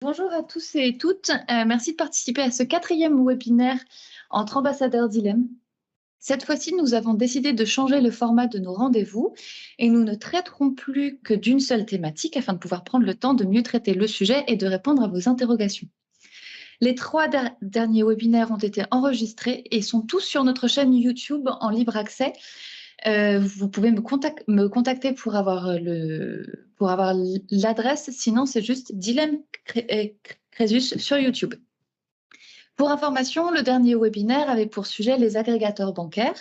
Bonjour à tous et toutes. Merci de participer à ce 4e webinaire entre ambassadeurs d'ILEM. Cette fois-ci, nous avons décidé de changer le format de nos rendez-vous et nous ne traiterons plus que d'une seule thématique afin de pouvoir prendre le temps de mieux traiter le sujet et de répondre à vos interrogations. Les 3 derniers webinaires ont été enregistrés et sont tous sur notre chaîne YouTube en libre accès. Vous pouvez me contacter pour avoir l'adresse, sinon c'est juste Dilemme Crésus sur YouTube. Pour information, le dernier webinaire avait pour sujet les agrégateurs bancaires.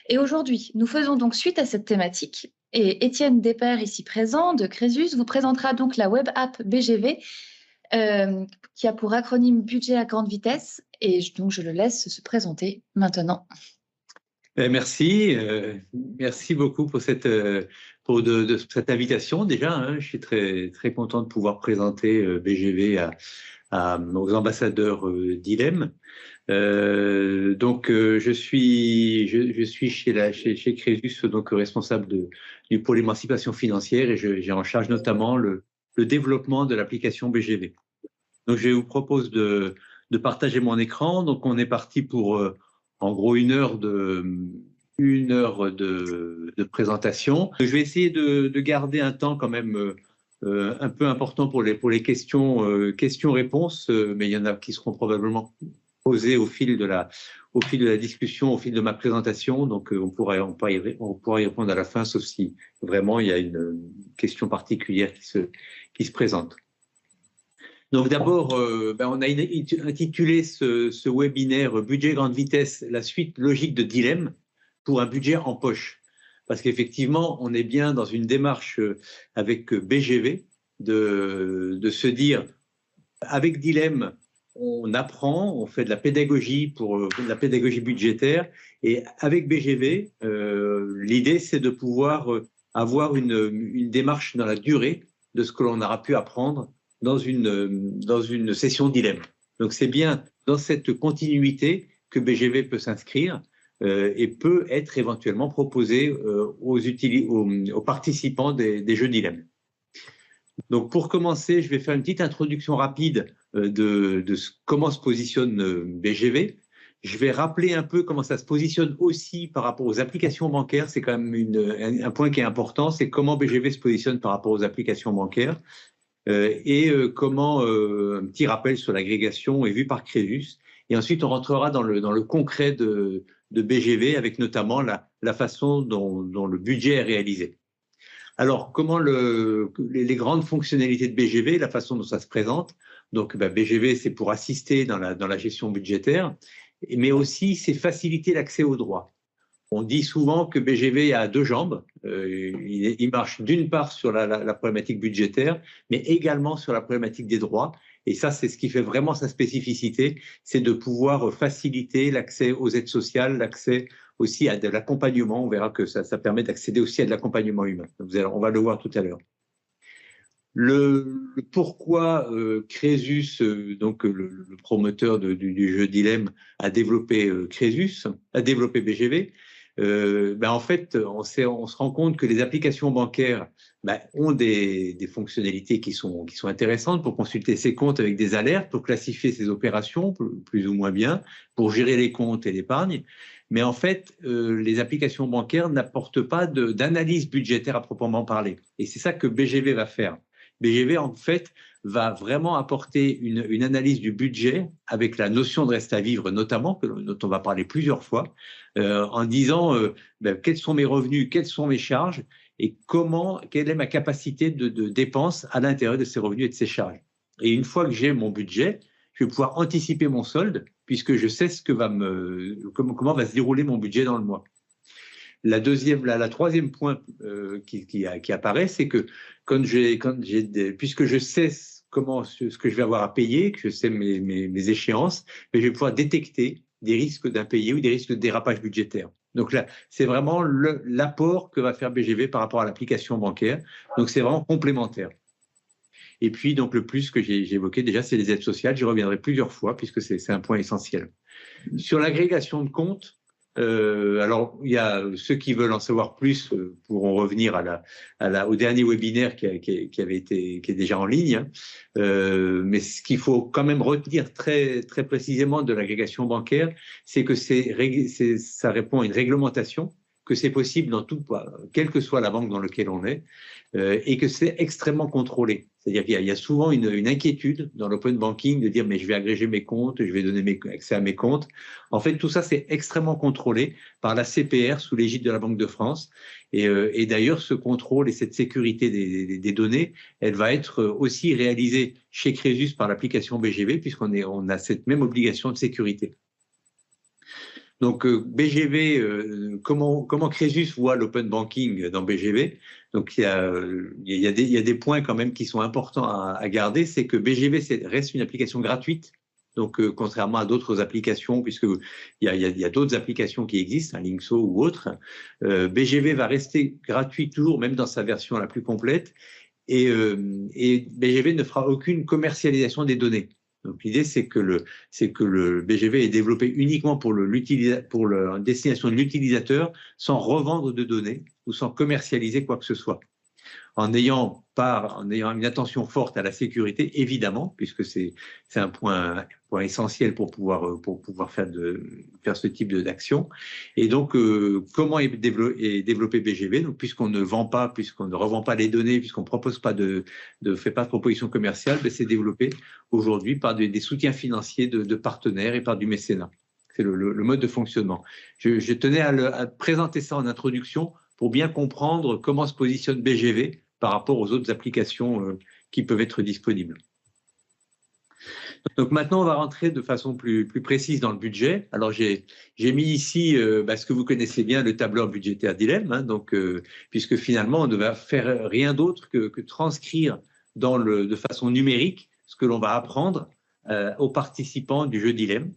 Et aujourd'hui, nous faisons donc suite à cette thématique. Et Étienne Despères, ici présent, de Crésus, vous présentera donc la web app BGV, qui a pour acronyme Budget à grande vitesse. Et donc, je le laisse se présenter maintenant. Merci beaucoup pour cette invitation déjà. Hein, je suis très content de pouvoir présenter BGV aux ambassadeurs d'ILEM. Je suis chez Crésus, donc responsable du pôle émancipation financière, et j'ai en charge notamment le développement de l'application BGV. Donc je vous propose de partager mon écran. Donc on est parti pour en gros une heure de présentation. Je vais essayer de garder un temps quand même un peu important pour les questions-réponses, mais il y en a qui seront probablement posées au fil de la discussion, au fil de ma présentation. Donc on pourra y répondre à la fin, sauf si vraiment il y a une question particulière qui se présente. Donc d'abord, on a intitulé ce webinaire « Budget grande vitesse, la suite logique de Dilemme pour un budget en poche ». Parce qu'effectivement, on est bien dans une démarche avec BGV de se dire, avec Dilemme, on apprend, on fait de la pédagogie de la pédagogie budgétaire, et avec BGV, l'idée c'est de pouvoir avoir une démarche dans la durée de ce que l'on aura pu apprendre dans une session Dilemme. Donc c'est bien dans cette continuité que BGV peut s'inscrire et peut être éventuellement proposé aux participants des jeux Dilemme. Donc pour commencer, je vais faire une petite introduction rapide comment se positionne BGV. Je vais rappeler un peu comment ça se positionne aussi par rapport aux applications bancaires. C'est quand même un point qui est important, c'est comment BGV se positionne par rapport aux applications bancaires. Comment un petit rappel sur l'agrégation est vu par Crésus. Et ensuite, on rentrera dans le concret de BGV, avec notamment la façon dont le budget est réalisé. Alors, comment les grandes fonctionnalités de BGV, la façon dont ça se présente. Donc, BGV, c'est pour assister dans la gestion budgétaire, mais aussi, c'est faciliter l'accès aux droits. On dit souvent que BGV a 2 jambes. Il marche d'une part sur la problématique budgétaire, mais également sur la problématique des droits. Et ça, c'est ce qui fait vraiment sa spécificité, c'est de pouvoir faciliter l'accès aux aides sociales, l'accès aussi à de l'accompagnement. On verra que ça permet d'accéder aussi à de l'accompagnement humain. On va le voir tout à l'heure. Le pourquoi Crésus, donc le promoteur du jeu Dilemme, a développé BGV. En fait, on se rend compte que les applications bancaires ont des fonctionnalités qui sont intéressantes pour consulter ses comptes avec des alertes, pour classifier ses opérations plus ou moins bien, pour gérer les comptes et l'épargne. Mais en fait, les applications bancaires n'apportent pas d'analyse budgétaire à proprement parler. Et c'est ça que BGV va faire. BGV, en fait, va vraiment apporter une analyse du budget avec la notion de reste à vivre, notamment, dont on va parler plusieurs fois, en disant quels sont mes revenus, quelles sont mes charges et quelle est ma capacité de dépense à l'intérieur de ces revenus et de ces charges. Et une fois que j'ai mon budget, je vais pouvoir anticiper mon solde puisque je sais comment va se dérouler mon budget dans le mois. La troisième point qui apparaît, c'est que puisque je sais ce que je vais avoir à payer, que je sais mes échéances, mais je vais pouvoir détecter des risques d'impayés ou des risques de dérapage budgétaire. Donc là, c'est vraiment l'apport que va faire BGV par rapport à l'application bancaire. Donc c'est vraiment complémentaire. Et puis, donc, le plus que j'ai évoqué déjà, c'est les aides sociales. J'y reviendrai plusieurs fois puisque c'est un point essentiel. Sur l'agrégation de comptes, Alors, il y a ceux qui veulent en savoir plus pourront revenir au dernier webinaire qui est déjà en ligne. Hein. Mais ce qu'il faut quand même retenir très, très précisément de l'agrégation bancaire, c'est que ça répond à une réglementation, que c'est possible dans tout, quelle que soit la banque dans laquelle on est, et que c'est extrêmement contrôlé. C'est-à-dire qu'il y a souvent une inquiétude dans l'open banking de dire mais je vais agréger mes comptes, je vais donner accès à mes comptes. En fait, tout ça, c'est extrêmement contrôlé par la CPR sous l'égide de la Banque de France. Et d'ailleurs, ce contrôle et cette sécurité des données, elle va être aussi réalisée chez Crésus par l'application BGV, puisqu'on a cette même obligation de sécurité. Donc BGV, comment Crésus voit l'open banking dans BGV? Donc il y a des points quand même qui sont importants à garder, c'est que BGV reste une application gratuite. Donc contrairement à d'autres applications, puisque il y a d'autres applications qui existent, un Linkso ou autre, BGV va rester gratuit toujours, même dans sa version la plus complète, et BGV ne fera aucune commercialisation des données. Donc l'idée, c'est que le BGV est développé uniquement pour la destination de l'utilisateur, sans revendre de données ou sans commercialiser quoi que ce soit. En ayant une attention forte à la sécurité, évidemment, puisque c'est un point essentiel pour pouvoir faire ce type d'action. Et donc, comment est développé BGV? Donc, puisqu'on ne vend pas, puisqu'on ne revend pas les données, puisqu'on ne propose pas fait pas de proposition commerciale, c'est développé aujourd'hui par des soutiens financiers de partenaires et par du mécénat. C'est le mode de fonctionnement. Je tenais à présenter ça en introduction pour bien comprendre comment se positionne BGV par rapport aux autres applications qui peuvent être disponibles. Donc maintenant, on va rentrer de façon plus précise dans le budget. Alors j'ai mis ici ce que vous connaissez bien, le tableur budgétaire dilemme, hein, puisque finalement, on ne va faire rien d'autre que transcrire de façon numérique ce que l'on va apprendre aux participants du jeu dilemme,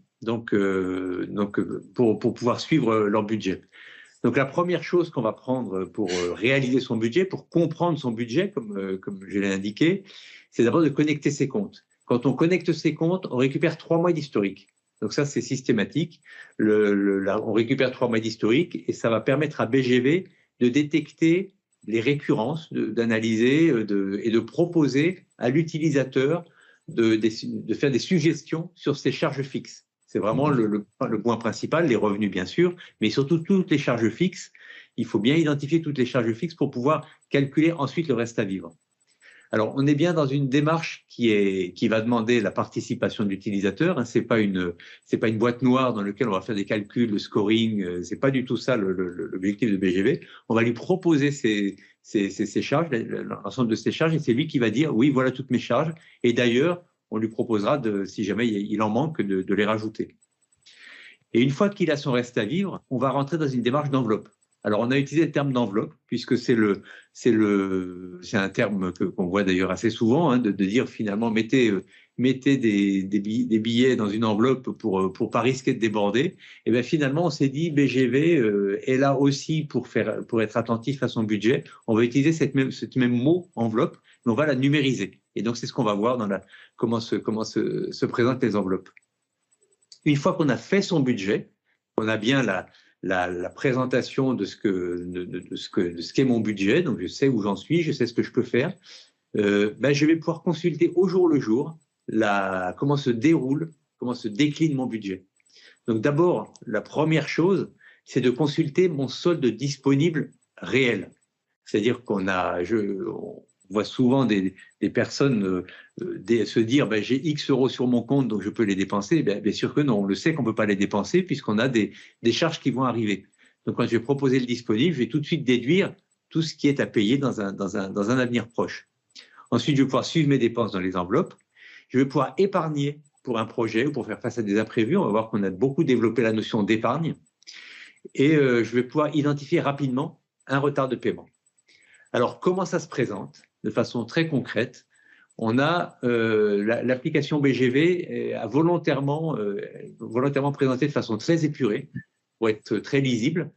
pour pouvoir suivre leur budget. Donc la première chose qu'on va prendre pour réaliser son budget, pour comprendre son budget, comme je l'ai indiqué, c'est d'abord de connecter ses comptes. Quand on connecte ses comptes, on récupère 3 mois d'historique. Donc ça, c'est systématique. On récupère 3 mois d'historique et ça va permettre à BGV de détecter les récurrences, d'analyser et de proposer à l'utilisateur de faire des suggestions sur ses charges fixes. C'est vraiment le point principal, les revenus bien sûr, mais surtout toutes les charges fixes. Il faut bien identifier toutes les charges fixes pour pouvoir calculer ensuite le reste à vivre. Alors, on est bien dans une démarche qui va demander la participation de l'utilisateur. Hein. C'est pas une boîte noire dans laquelle on va faire des calculs, le scoring. C'est pas du tout ça l'objectif de BGV. On va lui proposer ces charges, l'ensemble de ces charges, et c'est lui qui va dire oui, voilà toutes mes charges. Et d'ailleurs, on lui proposera, si jamais il en manque, de les rajouter. Et une fois qu'il a son reste à vivre, on va rentrer dans une démarche d'enveloppe. Alors, on a utilisé le terme d'enveloppe, puisque c'est un terme qu'on voit d'ailleurs assez souvent, hein, de dire finalement, mettez des billets dans une enveloppe pour pas risquer de déborder. Et bien finalement, on s'est dit, BGV est là aussi pour être attentif à son budget. On va utiliser ce même mot, enveloppe, mais on va la numériser. Et donc, c'est ce qu'on va voir comment se présentent les enveloppes. Une fois qu'on a fait son budget, on a bien la présentation de ce qu'est mon budget, donc je sais où j'en suis, je sais ce que je peux faire, je vais pouvoir consulter au jour le jour comment se décline mon budget. Donc d'abord, la première chose, c'est de consulter mon solde disponible réel. C'est-à-dire qu'on voit souvent des personnes se dire j'ai X euros sur mon compte, donc je peux les dépenser. Bien sûr que non, on le sait qu'on ne peut pas les dépenser puisqu'on a des charges qui vont arriver. Donc quand je vais proposer le disponible, je vais tout de suite déduire tout ce qui est à payer dans un avenir proche. Ensuite, je vais pouvoir suivre mes dépenses dans les enveloppes. Je vais pouvoir épargner pour un projet ou pour faire face à des imprévus. On va voir qu'on a beaucoup développé la notion d'épargne. Et je vais pouvoir identifier rapidement un retard de paiement. Alors, comment ça se présente? De façon très concrète, on a l'application BGV a volontairement présenté de façon très épurée pour être très lisible.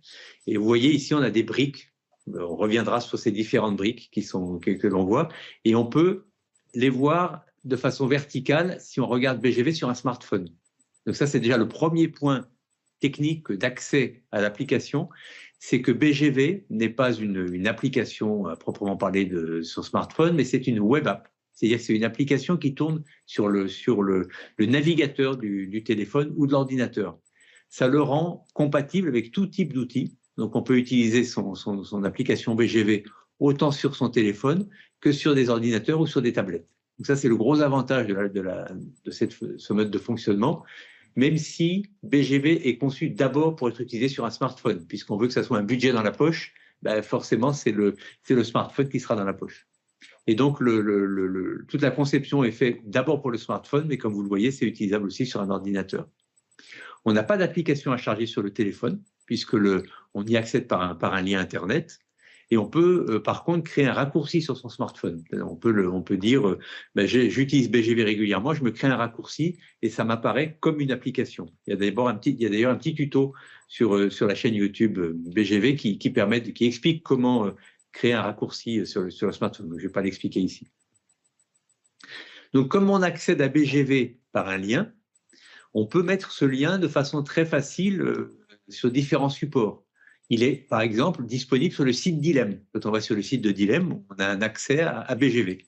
Et vous voyez ici, on a des briques. On reviendra sur ces différentes briques que l'on voit. Et on peut les voir de façon verticale si on regarde BGV sur un smartphone. Donc ça, c'est déjà le premier point technique d'accès à l'application, c'est que BGV n'est pas une application à proprement parler sur smartphone, mais c'est une web app. C'est-à-dire que c'est une application qui tourne sur le navigateur du téléphone ou de l'ordinateur. Ça le rend compatible avec tout type d'outils. Donc, on peut utiliser son application BGV autant sur son téléphone que sur des ordinateurs ou sur des tablettes. Donc ça, c'est le gros avantage de ce mode de fonctionnement, même si BGV est conçu d'abord pour être utilisé sur un smartphone, puisqu'on veut que ça soit un budget dans la poche, ben forcément, c'est le smartphone qui sera dans la poche. Et donc, toute la conception est faite d'abord pour le smartphone, mais comme vous le voyez, c'est utilisable aussi sur un ordinateur. On n'a pas d'application à charger sur le téléphone, puisque on y accède par un lien Internet. Et on peut, par contre, créer un raccourci sur son smartphone. On peut dire, ben, j'utilise BGV régulièrement, je me crée un raccourci et ça m'apparaît comme une application. Il y a d'ailleurs un petit tuto sur la chaîne YouTube BGV qui explique comment créer un raccourci sur le smartphone. Je ne vais pas l'expliquer ici. Donc, comme on accède à BGV par un lien, on peut mettre ce lien de façon très facile sur différents supports. Il est, par exemple, disponible sur le site d'Ilem. Quand on va sur le site de d'Ilem, on a un accès à BGV.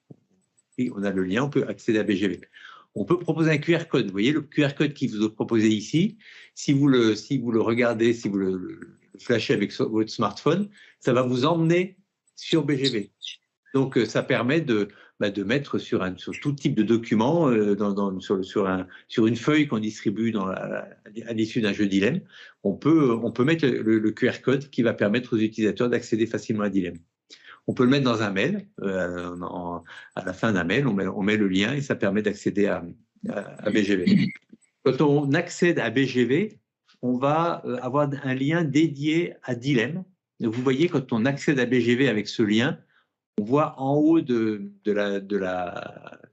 Et on a le lien, on peut accéder à BGV. On peut proposer un QR code. Vous voyez le QR code qui vous est proposé ici. Si vous le regardez, si vous le flashez avec votre smartphone, ça va vous emmener sur BGV. Donc, ça permet de mettre sur tout type de document, sur une feuille qu'on distribue à l'issue d'un jeu dilemme, on peut mettre le QR code qui va permettre aux utilisateurs d'accéder facilement à dilemme. On peut le mettre dans un mail, à la fin d'un mail, on met le lien et ça permet d'accéder à BGV. Quand on accède à BGV, on va avoir un lien dédié à dilemme. Vous voyez, quand on accède à BGV avec ce lien, on voit en haut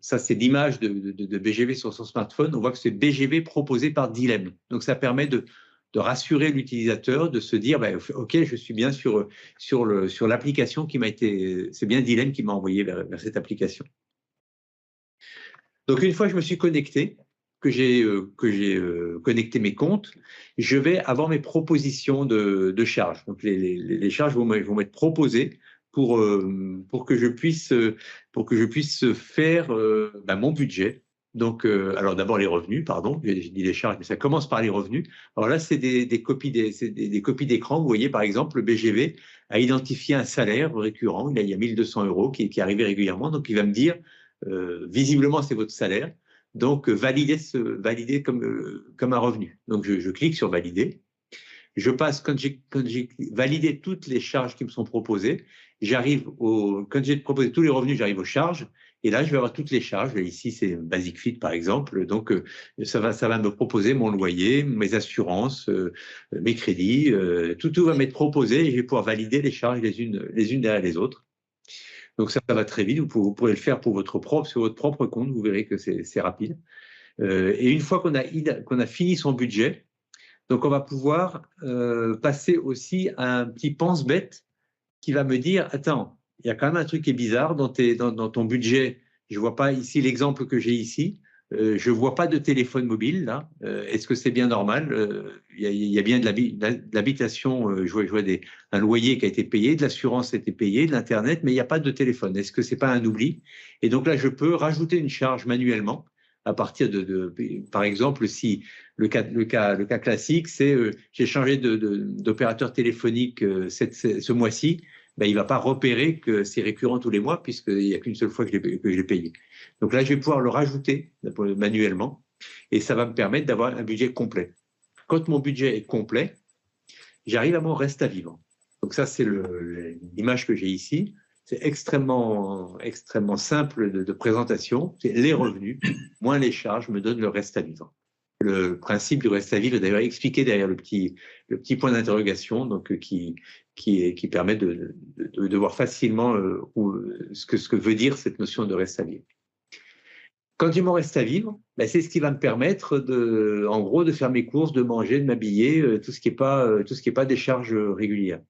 ça c'est l'image de BGV sur son smartphone, on voit que c'est BGV proposé par Dilem. Donc ça permet de rassurer l'utilisateur, de se dire, bah, ok, je suis bien sur l'application qui m'a été, c'est bien Dilem qui m'a envoyé vers cette application. Donc une fois que je me suis connecté, que j'ai connecté mes comptes, je vais avoir mes propositions de charges. Donc les charges vont m'être proposées pour que je puisse faire mon budget. Donc, alors d'abord les revenus, pardon, j'ai dit les charges, mais ça commence par les revenus. Alors là, c'est des copies d'écran. Vous voyez, par exemple, le BGV a identifié un salaire récurrent. Il y a 1 200 € qui est arrivé régulièrement. Donc, il va me dire, visiblement, c'est votre salaire. Donc, valider comme un revenu. Donc, je clique sur valider. Je passe, quand j'ai validé toutes les charges qui me sont proposées, quand j'ai proposé tous les revenus, j'arrive aux charges. Et là, je vais avoir toutes les charges. Ici, c'est Basic Fit, par exemple. Donc, ça va me proposer mon loyer, mes assurances, mes crédits. Tout va m'être proposé et je vais pouvoir valider les charges les unes derrière les autres. Donc, ça va très vite. Vous pourrez le faire sur votre propre compte. Vous verrez que c'est rapide. Et une fois qu'on a fini son budget, donc on va pouvoir passer aussi à un petit pense-bête qui va me dire, attends, il y a quand même un truc qui est bizarre dans ton budget. Je ne vois pas ici l'exemple que j'ai ici. Je ne vois pas de téléphone mobile, là. Est-ce que c'est bien normal? Il y a bien de l'habitation, je vois un loyer qui a été payé, de l'assurance a été payée, de l'Internet, mais il n'y a pas de téléphone. Est-ce que ce n'est pas un oubli? Et donc là, je peux rajouter une charge manuellement à partir par exemple, si le cas classique, c'est j'ai changé d'opérateur téléphonique ce mois-ci, ben, il ne va pas repérer que c'est récurrent tous les mois puisqu'il n'y a qu'une seule fois que je l'ai payé. Donc là, je vais pouvoir le rajouter manuellement et ça va me permettre d'avoir un budget complet. Quand mon budget est complet, j'arrive à mon reste à vivre. Donc ça, c'est l'image que j'ai ici. C'est extrêmement simple de présentation. C'est les revenus moins les charges me donnent le reste à vivre. Le principe du reste à vivre est d'ailleurs expliqué derrière le petit point d'interrogation, donc qui permet de voir facilement ce que veut dire cette notion de reste à vivre. Quand j'ai mon reste à vivre, ben c'est ce qui va me permettre en gros de faire mes courses, de manger, de m'habiller, tout ce qui est pas des charges régulières.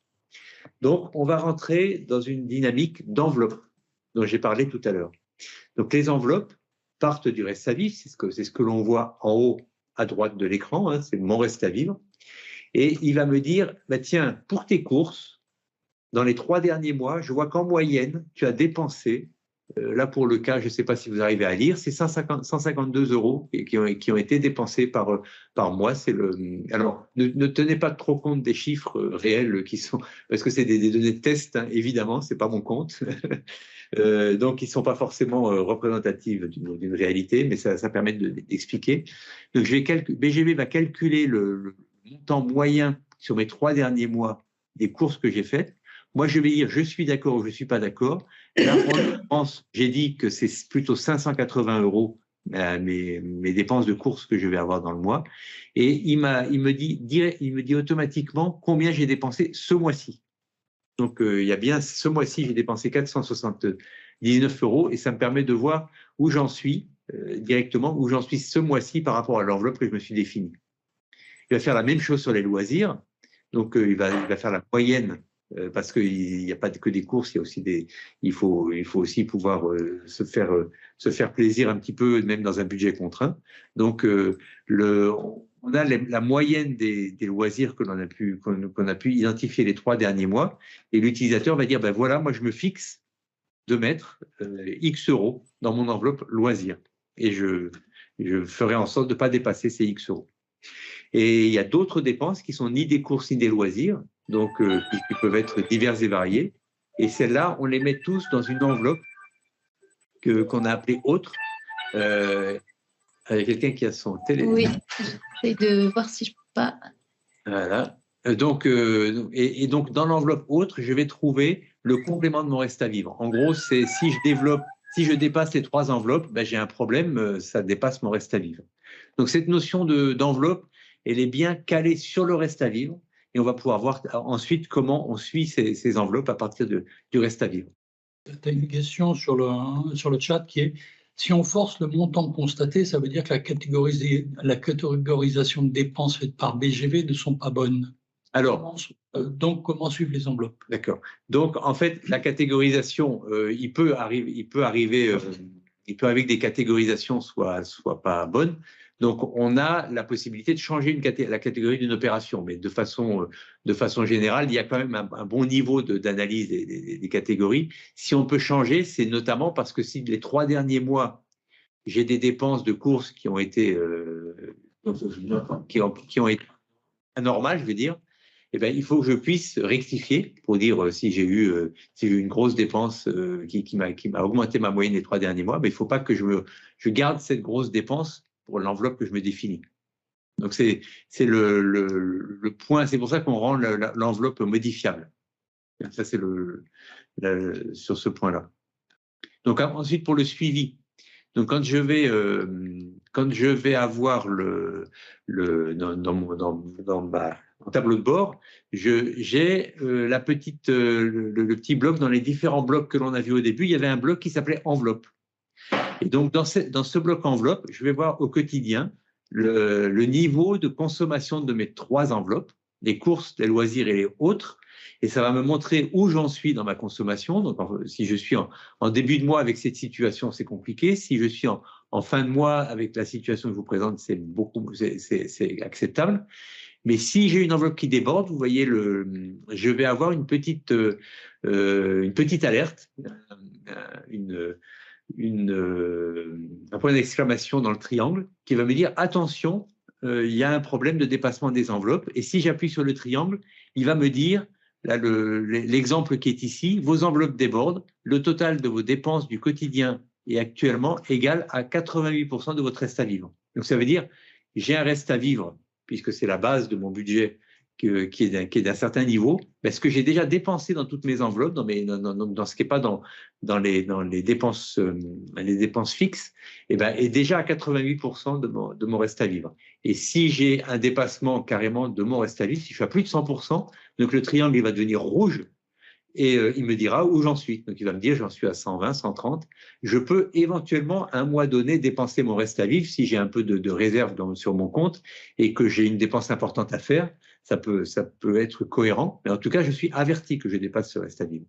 Donc, on va rentrer dans une dynamique d'enveloppe dont j'ai parlé tout à l'heure. Donc, les enveloppes partent du reste à vivre, c'est ce que l'on voit en haut à droite de l'écran, hein, c'est mon reste à vivre. Et il va me dire, bah, tiens, pour tes courses, dans les 3 derniers mois, je vois qu'en moyenne, tu as dépensé, là pour le cas, je ne sais pas si vous arrivez à lire, c'est 152 euros qui ont été dépensés par mois. Alors, ne tenez pas trop compte des chiffres réels qui sont, parce que c'est des données de test, hein, évidemment, ce n'est pas mon compte. Donc, ils ne sont pas forcément représentatifs d'une réalité, mais ça permet d'expliquer. Donc, BGV va calculer le montant moyen sur mes 3 derniers mois des courses que j'ai faites. Moi, je vais dire je suis d'accord ou je ne suis pas d'accord. Là, en France, j'ai dit que c'est plutôt 580 euros mes dépenses de courses que je vais avoir dans le mois. Et il me dit automatiquement combien j'ai dépensé ce mois-ci. Donc, il y a bien ce mois-ci, j'ai dépensé 479 euros et ça me permet de voir où j'en suis directement, où j'en suis ce mois-ci par rapport à l'enveloppe que je me suis définie. Il va faire la même chose sur les loisirs. Donc, il va faire la moyenne parce qu'il n'y a pas que des courses, il faut aussi pouvoir se faire plaisir un petit peu, même dans un budget contraint. Donc, on a la moyenne des loisirs qu'on a pu identifier les 3 derniers mois, et l'utilisateur va dire, ben voilà, moi je me fixe de mettre X euros dans mon enveloppe loisirs, et je ferai en sorte de ne pas dépasser ces X euros. Et il y a d'autres dépenses qui sont ni des courses ni des loisirs, donc qui peuvent être diverses et variées. Et celles-là, on les met tous dans une enveloppe qu'on a appelée autre. Avec quelqu'un qui a son téléphone. Oui, j'essaie de voir si je peux pas. Voilà. Donc, donc, dans l'enveloppe autre, je vais trouver le complément de mon reste à vivre. En gros, c'est si je dépasse les 3 enveloppes, ben, j'ai un problème, ça dépasse mon reste à vivre. Donc, cette notion d'enveloppe, elle est bien calée sur le reste à vivre et on va pouvoir voir ensuite comment on suit ces enveloppes à partir du reste à vivre. Tu as une question sur le chat qui est: si on force le montant constaté, ça veut dire que la catégorisation de dépenses faites par BGV ne sont pas bonnes. Alors, donc, comment suivre les enveloppes? D'accord. Donc, en fait, la catégorisation, il peut arriver que des catégorisations soient pas bonnes. Donc, on a la possibilité de changer la catégorie d'une opération, mais de façon générale, il y a quand même un bon niveau d'analyse des catégories. Si on peut changer, c'est notamment parce que si les 3 derniers mois, j'ai des dépenses de courses qui ont été anormales, je veux dire, eh bien, il faut que je puisse rectifier pour dire si j'ai eu une grosse dépense qui m'a augmenté ma moyenne les 3 derniers mois, mais il ne faut pas que je garde cette grosse dépense pour l'enveloppe que je me définis. Donc, c'est le point, c'est pour ça qu'on rend l'enveloppe modifiable. Ça, c'est sur ce point-là. Donc, ensuite, pour le suivi. Donc, quand je vais avoir dans mon tableau de bord, j'ai le petit bloc dans les différents blocs que l'on a vu au début. Il y avait un bloc qui s'appelait enveloppe. Et donc, dans ce bloc enveloppe, je vais voir au quotidien le niveau de consommation de mes 3 enveloppes, les courses, les loisirs et les autres. Et ça va me montrer où j'en suis dans ma consommation. Donc, si je suis en début de mois avec cette situation, c'est compliqué. Si je suis en fin de mois avec la situation que je vous présente, c'est acceptable. Mais si j'ai une enveloppe qui déborde, vous voyez, je vais avoir une petite alerte, un point d'exclamation dans le triangle qui va me dire attention, il y a un problème de dépassement des enveloppes. Et si j'appuie sur le triangle, il va me dire, là, l'exemple qui est ici, vos enveloppes débordent, le total de vos dépenses du quotidien est actuellement égal à 88% de votre reste à vivre. Donc ça veut dire, j'ai un reste à vivre, puisque c'est la base de mon budget qui est d'un certain niveau, mais ce que j'ai déjà dépensé dans toutes mes enveloppes, dans ce qui n'est pas dans les dépenses fixes, est déjà à 88% de mon reste à vivre. Et si j'ai un dépassement carrément de mon reste à vivre, si je suis à plus de 100%, donc le triangle il va devenir rouge et il me dira où j'en suis. Donc il va me dire j'en suis à 120, 130. Je peux éventuellement à un mois donné dépenser mon reste à vivre si j'ai un peu de réserve sur mon compte et que j'ai une dépense importante à faire. Ça peut être cohérent, mais en tout cas, je suis averti que je dépasse ce reste à vivre.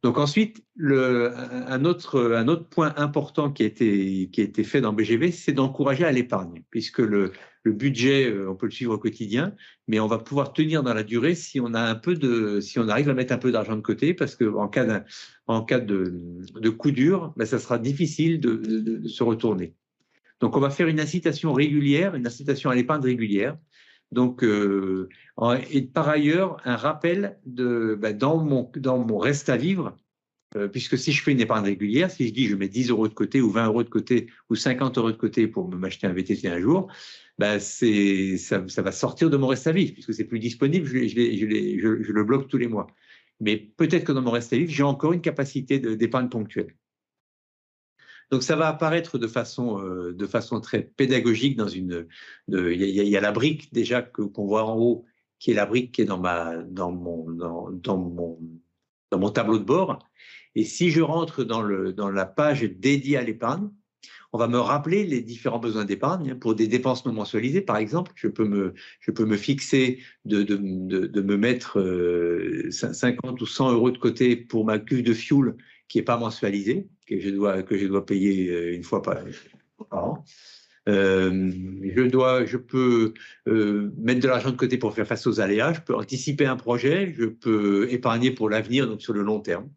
Donc ensuite, un autre point important qui a été fait dans BGV, c'est d'encourager à l'épargne, puisque le le budget, on peut le suivre au quotidien, mais on va pouvoir tenir dans la durée si on a si on arrive à mettre un peu d'argent de côté, parce que en cas de coup dur, ben, ça sera difficile de se retourner. Donc, on va faire une incitation régulière, une incitation à l'épargne régulière. Donc, et par ailleurs, un rappel dans mon reste à vivre, puisque si je fais une épargne régulière, si je dis je mets 10 € de côté ou 20 € de côté ou 50 € de côté pour m'acheter un VTT un jour, ben ça va sortir de mon reste à vivre, puisque c'est plus disponible, je le bloque tous les mois. Mais peut-être que dans mon reste à vivre, j'ai encore une capacité d'épargne ponctuelle. Donc ça va apparaître de façon très pédagogique dans il y a la brique déjà qu'on voit en haut, qui est la brique qui est dans mon tableau de bord. Et si je rentre dans la page dédiée à l'épargne, on va me rappeler les différents besoins d'épargne. Pour des dépenses non mensualisées, par exemple, je peux me fixer de me mettre 50 ou 100 € de côté pour ma cuve de fioul qui n'est pas mensualisée, que je dois payer une fois par an. Je peux mettre de l'argent de côté pour faire face aux aléas, je peux anticiper un projet, je peux épargner pour l'avenir, donc sur le long terme.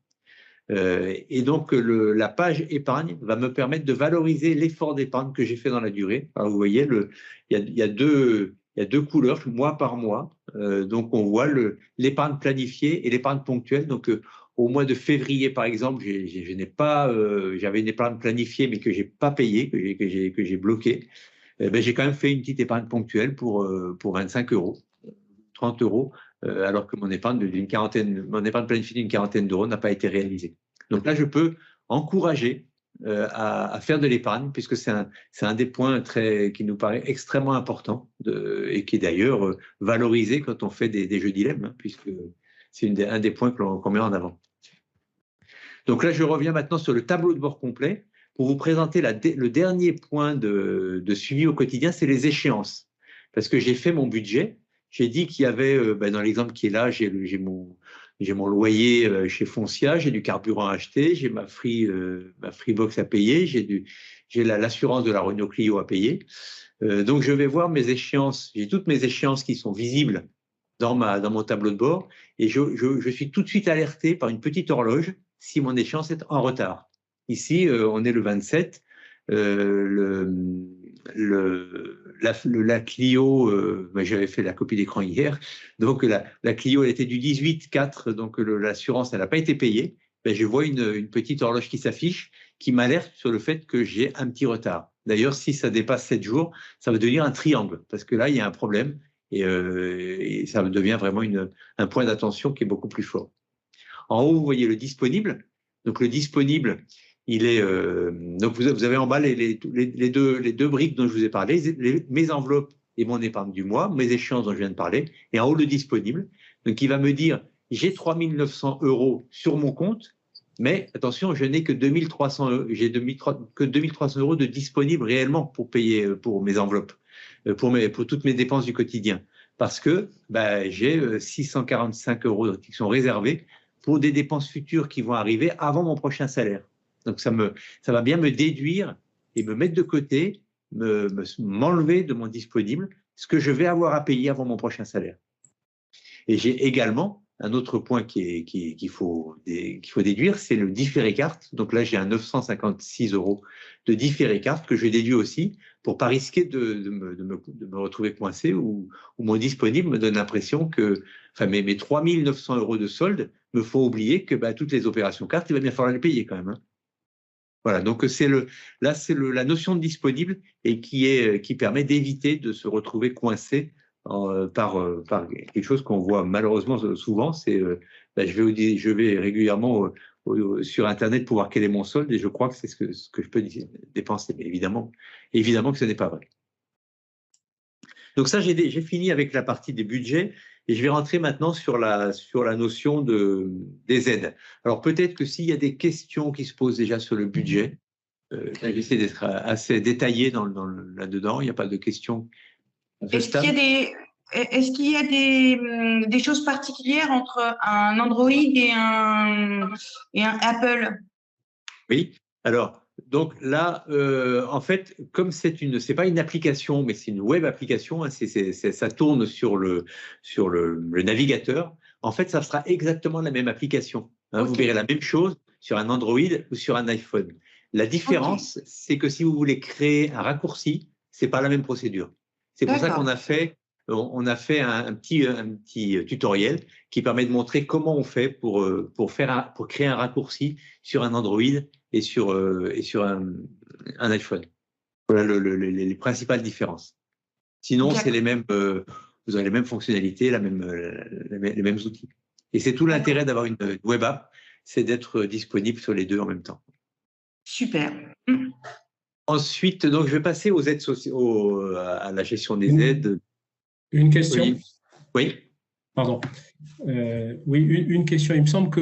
Et donc, la page épargne va me permettre de valoriser l'effort d'épargne que j'ai fait dans la durée. Alors, vous voyez, il y a deux couleurs, mois par mois. Donc, on voit l'épargne planifiée et l'épargne ponctuelle. Donc, au mois de février, par exemple, j'avais une épargne planifiée, mais que j'ai pas payée, que j'ai bloquée. J'ai quand même fait une petite épargne ponctuelle pour 25 €, 30 €, alors que mon épargne planifiée d'une quarantaine d'euros n'a pas été réalisée. Donc là, je peux encourager à faire de l'épargne, puisque c'est un des points qui nous paraît extrêmement important et qui est d'ailleurs valorisé quand on fait des jeux dilemmes, hein, puisque c'est un des points qu'on met en avant. Donc là, je reviens maintenant sur le tableau de bord complet pour vous présenter le dernier point de suivi au quotidien, c'est les échéances. Parce que j'ai fait mon budget, j'ai dit qu'il y avait, dans l'exemple qui est là, j'ai mon loyer chez Foncia, j'ai du carburant à acheter, j'ai ma Freebox à payer, j'ai l'assurance de la Renault Clio à payer. Donc je vais voir mes échéances, j'ai toutes mes échéances qui sont visibles dans mon tableau de bord, et je suis tout de suite alerté par une petite horloge si mon échéance est en retard. Ici, on est le 27, la Clio, j'avais fait la copie d'écran hier, donc la Clio elle était du 18/4, donc l'assurance elle n'a pas été payée. Je vois une petite horloge qui s'affiche, qui m'alerte sur le fait que j'ai un petit retard. D'ailleurs, si ça dépasse 7 jours, ça va devenir un triangle, parce que là, il y a un problème, et ça devient vraiment un point d'attention qui est beaucoup plus fort. En haut, vous voyez le disponible. Donc le disponible, il est donc vous avez en bas les deux briques dont je vous ai parlé, mes enveloppes et mon épargne du mois, mes échéances dont je viens de parler, et en haut le disponible. Donc il va me dire j'ai 3 900 € sur mon compte, mais attention, je n'ai que 2300 €, j'ai que 2300 € de disponible réellement pour payer pour mes enveloppes, pour toutes mes dépenses du quotidien, parce que j'ai 645 € qui sont réservés pour des dépenses futures qui vont arriver avant mon prochain salaire. Donc ça va bien me déduire et me mettre de côté, m'enlever de mon disponible ce que je vais avoir à payer avant mon prochain salaire. Et j'ai également un autre point qu'il faut déduire, c'est le différé carte. Donc là, j'ai un 956 € de différé carte que je déduis aussi pour pas risquer de me retrouver coincé ou mon disponible me donne l'impression que mes 3 900 € de solde me font oublier que toutes les opérations cartes, il va bien falloir les payer quand même. Hein. Voilà, donc c'est la notion de disponible et qui permet d'éviter de se retrouver coincé par quelque chose qu'on voit malheureusement souvent, c'est je vais régulièrement sur Internet pour voir quel est mon solde et je crois que c'est ce que je peux dépenser. Mais évidemment que ce n'est pas vrai. Donc ça, j'ai fini avec la partie des budgets et je vais rentrer maintenant sur la notion des aides. Alors peut-être que s'il y a des questions qui se posent déjà sur le budget, j'essaie d'être assez détaillé là-dedans, il n'y a pas de questions. Est-ce qu'il y a des choses particulières entre un Android et un Apple? Oui, alors Donc là, en fait, comme c'est pas une application, mais c'est une web application, hein, ça tourne sur le navigateur. En fait, ça sera exactement la même application. Hein, Vous verrez la même chose sur un Android ou sur un iPhone. La différence, c'est que si vous voulez créer un raccourci, c'est pas la même procédure. C'est pour ça qu'on a fait un petit tutoriel qui permet de montrer comment on fait pour créer un raccourci sur un Android et sur un iPhone. Voilà les principales différences. Sinon, c'est les mêmes, vous aurez les mêmes fonctionnalités, les mêmes outils. Et c'est tout l'intérêt d'avoir une web app, c'est d'être disponible sur les deux en même temps. Super. Ensuite, donc, je vais passer aux aides à la gestion des aides. Une question. Oui. Pardon. Oui, une question. Il me semble que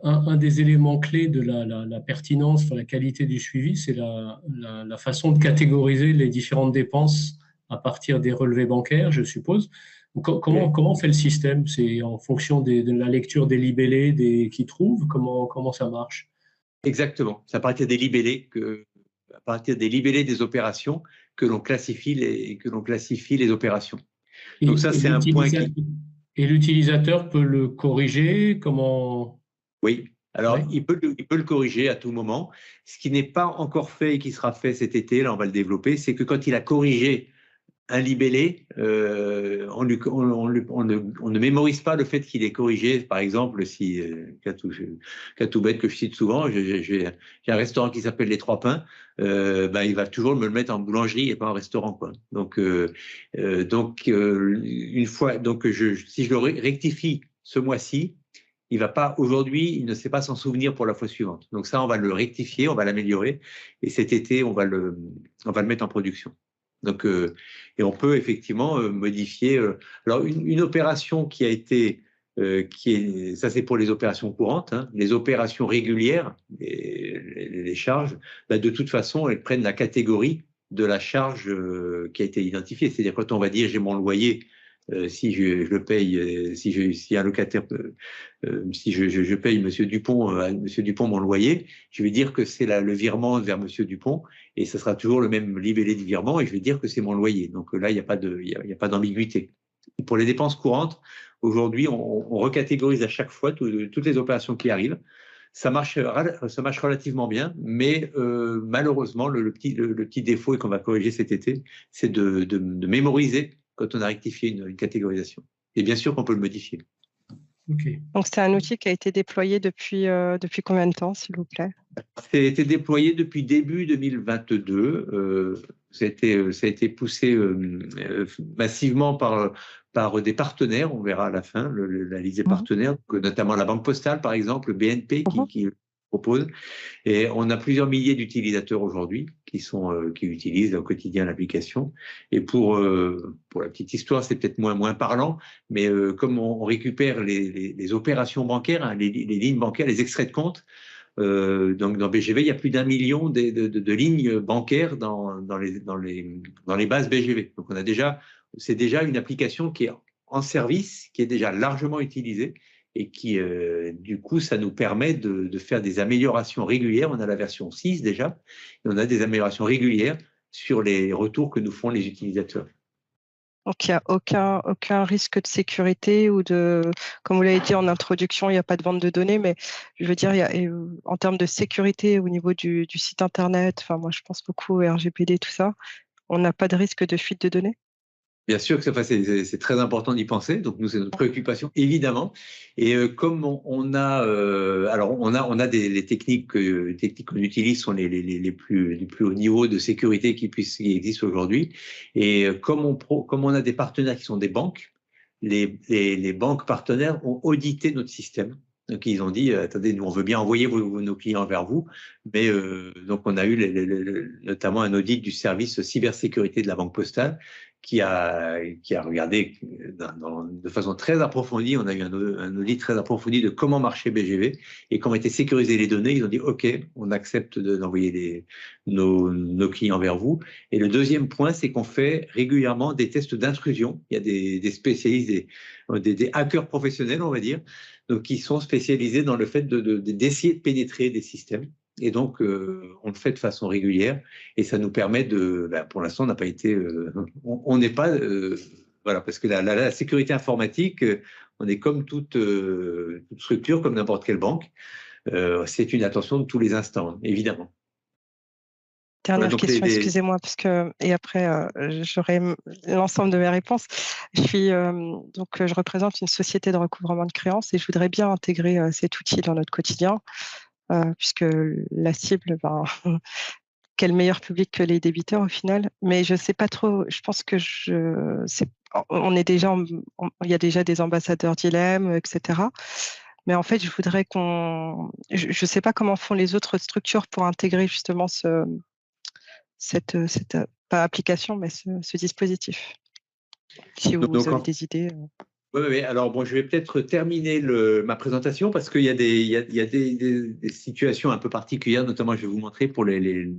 un des éléments clés de la pertinence, la qualité du suivi, c'est la façon de catégoriser les différentes dépenses à partir des relevés bancaires, je suppose. Comment fait le système? C'est en fonction de la lecture des libellés qui trouvent? Comment ça marche? Exactement. C'est à partir des libellés des opérations que l'on classifie les opérations. Donc ça, c'est un point qui... Et l'utilisateur peut le corriger? Oui. Alors, il peut le corriger à tout moment. Ce qui n'est pas encore fait et qui sera fait cet été, là, on va le développer, c'est que quand il a corrigé un libellé, on ne mémorise pas le fait qu'il est corrigé. Par exemple, si, cas tout bête que je cite souvent, j'ai un restaurant qui s'appelle Les Trois Pains, il va toujours me le mettre en boulangerie et pas en restaurant, quoi. Donc, une fois, si je le rectifie ce mois-ci, il ne sait pas s'en souvenir pour la fois suivante. Donc ça, on va le rectifier, on va l'améliorer, et cet été, on va le mettre en production. Donc, et on peut effectivement modifier. Alors, une opération qui a été, ça c'est pour les opérations courantes, hein, les opérations régulières, les charges, de toute façon, elles prennent la catégorie de la charge qui a été identifiée. C'est-à-dire quand on va dire j'ai mon loyer. Si je le paye, si un locataire, si je paye Monsieur Dupont, mon loyer, je vais dire que c'est le virement vers Monsieur Dupont et ce sera toujours le même libellé du virement et je vais dire que c'est mon loyer. Donc là, il n'y a pas d'ambiguïté. Pour les dépenses courantes, aujourd'hui, on recatégorise à chaque fois toutes les opérations qui arrivent. Ça marche relativement bien, mais malheureusement, le petit défaut et qu'on va corriger cet été, c'est de mémoriser quand on a rectifié une catégorisation. Et bien sûr qu'on peut le modifier. Okay. Donc, c'est un outil qui a été déployé depuis combien de temps, s'il vous plaît? Ça a été déployé depuis début 2022. Ça a été poussé massivement par des partenaires, on verra à la fin, la liste des partenaires, notamment la Banque Postale, par exemple, le BNP qui propose. Et on a plusieurs milliers d'utilisateurs aujourd'hui qui utilisent au quotidien l'application. Et pour la petite histoire, c'est peut-être moins parlant, mais comme on récupère les opérations bancaires, hein, les lignes bancaires, les extraits de compte, donc dans BGV, il y a plus d'1 million de lignes bancaires dans les bases BGV. Donc c'est déjà une application qui est en service, qui est déjà largement utilisée et qui, du coup, ça nous permet de faire des améliorations régulières. On a la version 6 déjà, et on a des améliorations régulières sur les retours que nous font les utilisateurs. Donc, il n'y a aucun risque de sécurité ou comme vous l'avez dit en introduction, il n'y a pas de vente de données, mais je veux dire, en termes de sécurité au niveau du site Internet, moi, je pense beaucoup au RGPD, tout ça, on n'a pas de risque de fuite de données? Bien sûr que c'est très important d'y penser. Donc nous, c'est notre préoccupation évidemment. Et comme on a les techniques qu'on utilise sont les plus hauts niveaux de sécurité qui existent aujourd'hui. Et comme on a des partenaires qui sont des banques, les banques partenaires ont audité notre système. Donc ils ont dit attendez, nous on veut bien envoyer nos clients vers vous, mais donc on a eu notamment un audit du service cybersécurité de la Banque Postale qui a regardé de façon très approfondie. On a eu un audit très approfondi de comment marchait BGV et comment étaient sécurisées les données. Ils ont dit OK, on accepte d'envoyer nos clients vers vous. Et le deuxième point, c'est qu'on fait régulièrement des tests d'intrusion. Il y a des spécialistes, des hackers professionnels, on va dire, donc qui sont spécialisés dans le fait d'essayer de pénétrer des systèmes. Et donc, on le fait de façon régulière et ça nous permet de, pour l'instant, on n'a pas été, on n'est pas, voilà, parce que la sécurité informatique, on est comme toute structure, comme n'importe quelle banque. C'est une attention de tous les instants, évidemment. Dernière question, excusez-moi, parce que et après j'aurai l'ensemble de mes réponses. Je représente une société de recouvrement de créances et je voudrais bien intégrer cet outil dans notre quotidien, puisque la cible, quel meilleur public que les débiteurs au final. Mais je sais pas trop. Je pense que on est déjà, il y a déjà des ambassadeurs d'ILEM, etc. Mais en fait, je voudrais je sais pas comment font les autres structures pour intégrer justement cette pas application, mais ce dispositif. Si vous avez des idées. Oui, alors bon, je vais peut-être terminer ma présentation parce qu'il y a des situations un peu particulières, notamment je vais vous montrer pour le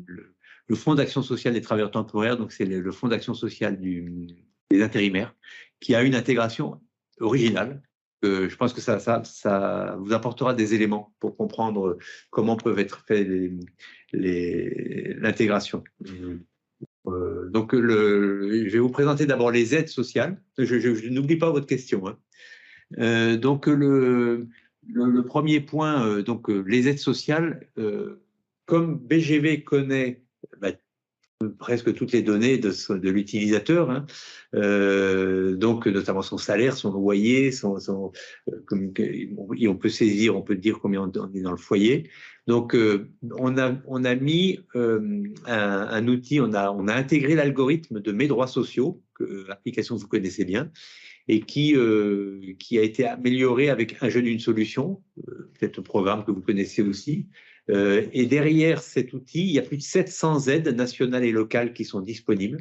Fonds d'action sociale des travailleurs temporaires, donc c'est le Fonds d'action sociale des intérimaires, qui a une intégration originale. Je pense que ça vous apportera des éléments pour comprendre comment peuvent être faits l'intégration. Donc, je vais vous présenter d'abord les aides sociales. Je n'oublie pas votre question. Hein. Donc, le premier point, les aides sociales, comme BGV connaît presque toutes les données de l'utilisateur, hein, donc notamment son salaire, son loyer, on peut saisir, on peut dire combien on est dans le foyer. Donc on a mis un outil, on a intégré l'algorithme de Mes droits sociaux, application que vous connaissez bien, et qui a été amélioré avec Un jeune, une solution, peut-être un programme que vous connaissez aussi. Et derrière cet outil, il y a plus de 700 aides nationales et locales qui sont disponibles.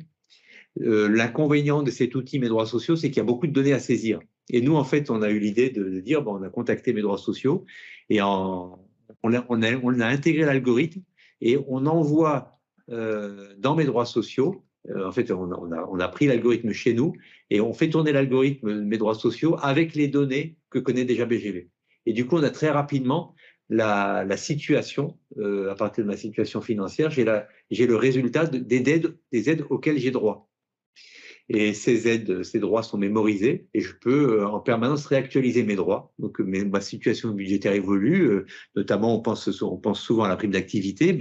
L'inconvénient de cet outil Mes droits sociaux, c'est qu'il y a beaucoup de données à saisir. Et nous, en fait, on a eu l'idée de dire, on a contacté Mes droits sociaux et on a intégré l'algorithme et on envoie dans Mes droits sociaux. En fait, on a pris l'algorithme chez nous et on fait tourner l'algorithme Mes droits sociaux avec les données que connaît déjà BGV. Et du coup, on a très rapidement la situation, à partir de ma situation financière, j'ai le résultat des aides auxquelles j'ai droit. Et ces droits sont mémorisés et je peux en permanence réactualiser mes droits. Donc ma situation budgétaire évolue, notamment on pense souvent à la prime d'activité,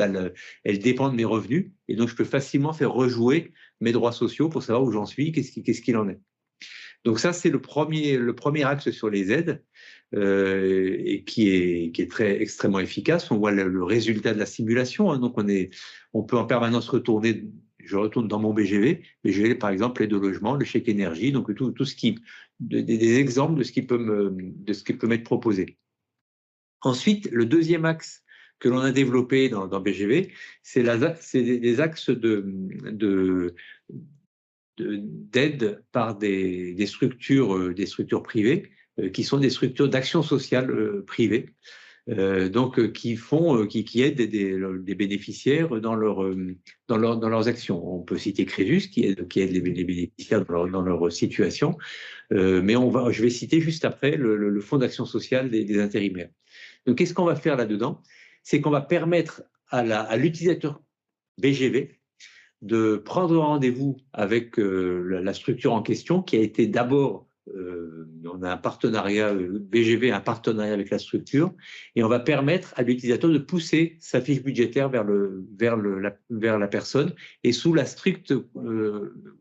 elle dépend de mes revenus et donc je peux facilement faire rejouer mes droits sociaux pour savoir où j'en suis, qu'est-ce qu'il en est. Donc ça, c'est le premier axe sur les aides et qui est extrêmement efficace. On voit le résultat de la simulation. Hein, donc on peut en permanence retourner. Je retourne dans mon BGV par exemple l'aide au logement, le chèque énergie, donc tout ce qui des exemples de ce qui peut m'être proposé. Ensuite, le deuxième axe que l'on a développé dans BGV, c'est des axes d'aide par des structures privées qui sont des structures d'action sociale privées, qui aident des bénéficiaires dans leurs actions. On peut citer Crésus qui aide les bénéficiaires dans leur situation, mais je vais citer juste après le Fonds d'action sociale des intérimaires. Donc qu'est-ce qu'on va faire là-dedans? C'est qu'on va permettre à l'utilisateur BGV de prendre rendez-vous avec la structure en question qui a été d'abord, on a un partenariat, BGV a un partenariat avec la structure et on va permettre à l'utilisateur de pousser sa fiche budgétaire vers la personne et sous la stricte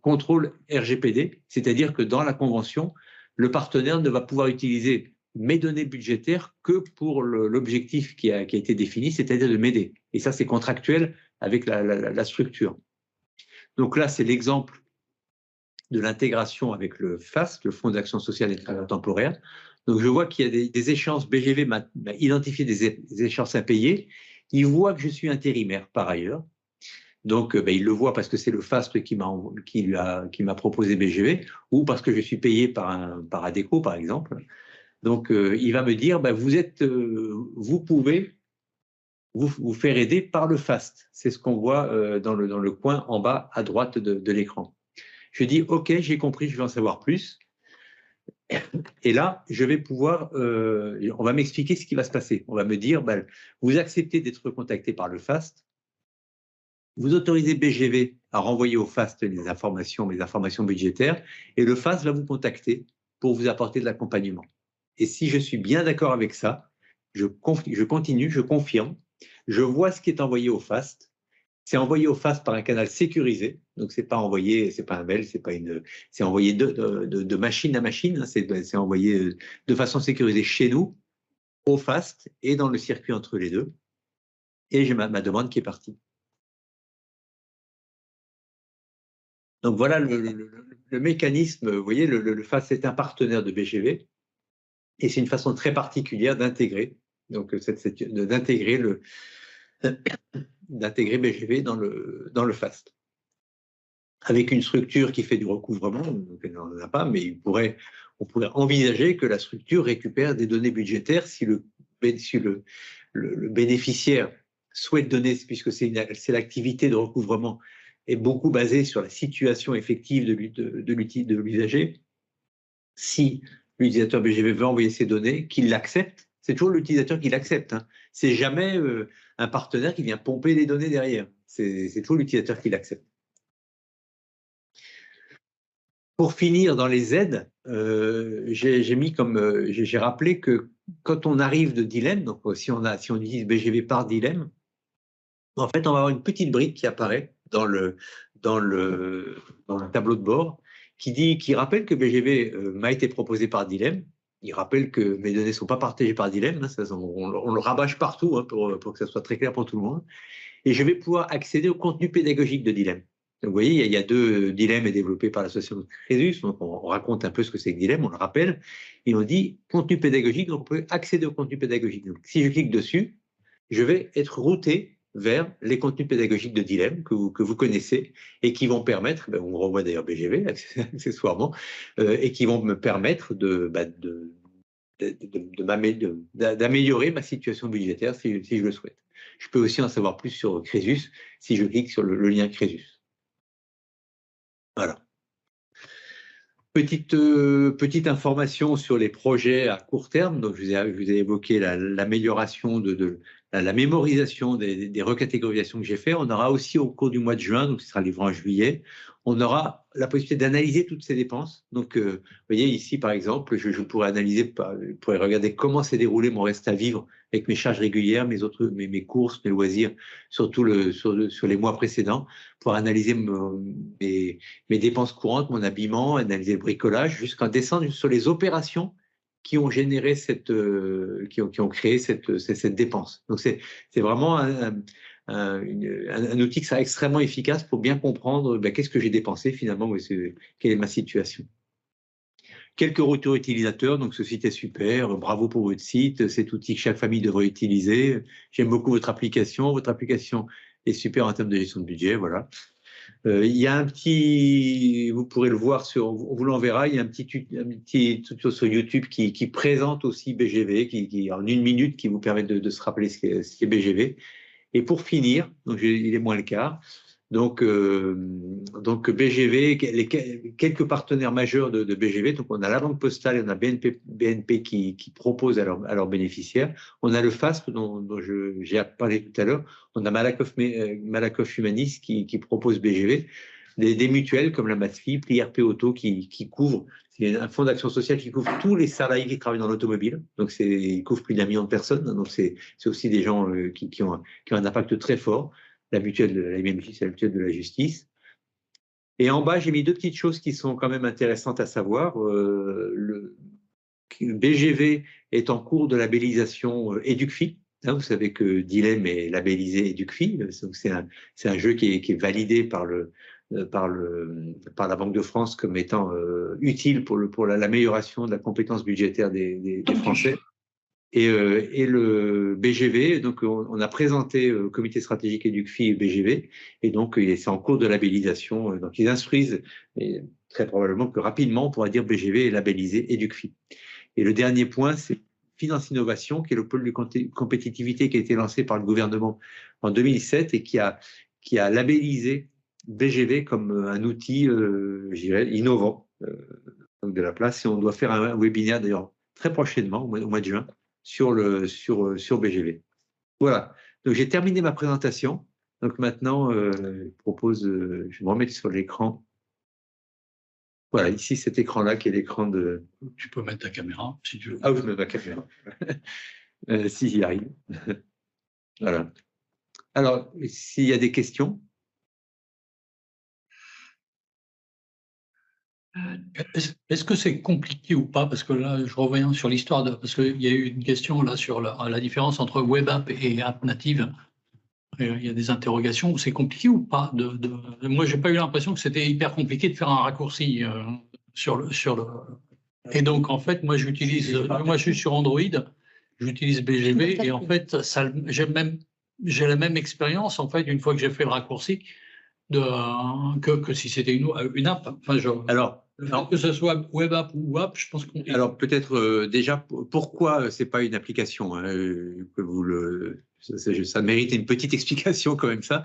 contrôle RGPD, c'est-à-dire que dans la convention, le partenaire ne va pouvoir utiliser mes données budgétaires que pour l'objectif qui a été défini, c'est-à-dire de m'aider. Et ça, c'est contractuel avec la structure. Donc là, c'est l'exemple de l'intégration avec le FAST, le Fonds d'action sociale des travailleurs temporaires. Donc je vois qu'il y a des échéances, BGV m'a identifié des échéances impayées. Il voit que je suis intérimaire par ailleurs. Donc il le voit parce que c'est le FAST qui m'a proposé BGV ou parce que je suis payé par ADECO, par exemple. Donc il va me dire, vous pouvez vous faire aider par le FAST. C'est ce qu'on voit dans le coin en bas à droite de l'écran. Je dis, OK, j'ai compris, je veux en savoir plus. Et là, je vais pouvoir, on va m'expliquer ce qui va se passer. On va me dire, ben, vous acceptez d'être contacté par le FAST, vous autorisez BGV à renvoyer au FAST les informations budgétaires, et le FAST va vous contacter pour vous apporter de l'accompagnement. Et si je suis bien d'accord avec ça, je continue, je confirme, je vois ce qui est envoyé au FAST. C'est envoyé au FAST par un canal sécurisé, donc c'est pas envoyé, c'est pas un mail, c'est envoyé de machine à machine, hein, c'est envoyé de façon sécurisée chez nous, au FAST et dans le circuit entre les deux. Et j'ai ma demande qui est partie. Donc voilà le mécanisme. Vous voyez, le FAST est un partenaire de BGV et c'est une façon très particulière d'intégrer, donc d'intégrer BGV dans le FAST. Avec une structure qui fait du recouvrement, donc elle n'en a pas, mais on pourrait envisager que la structure récupère des données budgétaires si le bénéficiaire souhaite donner, puisque c'est l'activité de recouvrement, est beaucoup basée sur la situation effective de l'usager. Si l'utilisateur BGV veut envoyer ses données, qu'il l'accepte, c'est toujours l'utilisateur qui l'accepte. Hein. C'est jamais un partenaire qui vient pomper les données derrière. C'est toujours l'utilisateur qui l'accepte. Pour finir dans les aides, j'ai rappelé que quand on arrive de dilemme, donc si on utilise BGV par dilemme, en fait, on va avoir une petite brique qui apparaît dans le tableau de bord qui rappelle que BGV m'a été proposé par dilemme. Il rappelle que mes données ne sont pas partagées par dilemme. Hein, on le rabâche partout hein, pour que ça soit très clair pour tout le monde. Et je vais pouvoir accéder au contenu pédagogique de dilemme. Donc, vous voyez, il y a 2 dilemmes développés par l'association Crésus. Donc, on raconte un peu ce que c'est que dilemme, on le rappelle. Et on dit contenu pédagogique, donc on peut accéder au contenu pédagogique. Donc, si je clique dessus, je vais être routé vers les contenus pédagogiques de dilemme que vous connaissez et qui vont permettre, on me renvoie d'ailleurs BGV accessoirement, et qui vont me permettre d'améliorer ma situation budgétaire si je le souhaite. Je peux aussi en savoir plus sur Crésus si je clique sur le lien Crésus. Voilà. Petite information sur les projets à court terme. Donc, je vous ai évoqué l'amélioration la mémorisation des recatégorisations que j'ai fait. On aura aussi au cours du mois de juin, donc ce sera livré en juillet, on aura la possibilité d'analyser toutes ces dépenses. Donc, vous voyez ici, par exemple, je pourrais analyser, je pourrais regarder comment s'est déroulé mon reste à vivre avec mes charges régulières, mes courses, mes loisirs, surtout sur les mois précédents, pour analyser mes dépenses courantes, mon habillement, analyser le bricolage, jusqu'à descendre sur les opérations qui ont généré qui ont créé cette dépense. Donc, c'est vraiment un outil qui sera extrêmement efficace pour bien comprendre qu'est-ce que j'ai dépensé finalement, quelle est ma situation. Quelques retours utilisateurs, donc ce site est super, bravo pour votre site, cet outil que chaque famille devrait utiliser. J'aime beaucoup votre application est super en termes de gestion de budget, voilà. Il y a un petit, vous pourrez le voir on vous l'enverra, il y a un petit tuto sur YouTube qui présente aussi BGV, qui en 1 minute, qui vous permet de se rappeler ce qu'est BGV. Et pour finir, donc il est moins le quart, donc BGV, quelques partenaires majeurs de BGV, donc on a la Banque Postale et on a BNP qui propose à leurs bénéficiaires, on a le FAST dont j'ai parlé tout à l'heure, on a Malakoff Humanis qui propose BGV, des mutuelles comme la MASFIP, l'IRP Auto qui couvre, c'est un fonds d'action sociale qui couvre tous les salariés qui travaillent dans l'automobile, donc il couvre plus d'1 million de personnes, donc c'est aussi des gens qui ont un impact très fort. La mutuelle de la MMJ, c'est la mutuelle de la justice. Et en bas, j'ai mis 2 petites choses qui sont quand même intéressantes à savoir. Le BGV est en cours de labellisation EducFi. Hein, vous savez que Dilemme est labellisé EducFi. C'est un jeu qui est validé par la Banque de France comme étant utile pour l'amélioration de la compétence budgétaire des Français. Et le BGV, donc on a présenté au comité stratégique EducFi et BGV, et donc c'est en cours de labellisation. Donc ils instruisent, et très probablement que rapidement on pourra dire BGV est labellisé EducFi. Et le dernier point, c'est Finance Innovation, qui est le pôle de compétitivité qui a été lancé par le gouvernement en 2007 et qui a labellisé BGV comme un outil, je dirais, innovant. donc de la place. Et on doit faire un webinaire d'ailleurs très prochainement, au mois de juin, sur BGV. Voilà. Donc j'ai terminé ma présentation. Donc maintenant, je propose, je vais me remettre sur l'écran. Voilà, ici cet écran-là qui est l'écran de. Tu peux mettre ta caméra si tu veux. Ah oui, je mets ma caméra. Si j'y arrive. Voilà. Alors, s'il y a des questions. Est-ce que c'est compliqué ou pas? Parce que là, je reviens sur l'histoire parce qu'il y a eu une question là sur la différence entre web app et app native. Et il y a des interrogations. C'est compliqué ou pas Moi, j'ai pas eu l'impression que c'était hyper compliqué de faire un raccourci sur le. Et donc, en fait, moi, je suis sur Android, j'utilise BGV et en fait, j'ai la même expérience en fait une fois que j'ai fait le raccourci que si c'était une app. Enfin, Alors, que ce soit web app ou app, je pense qu'on. Alors peut-être déjà pourquoi c'est pas une application hein, que vous ça mérite une petite explication quand même ça.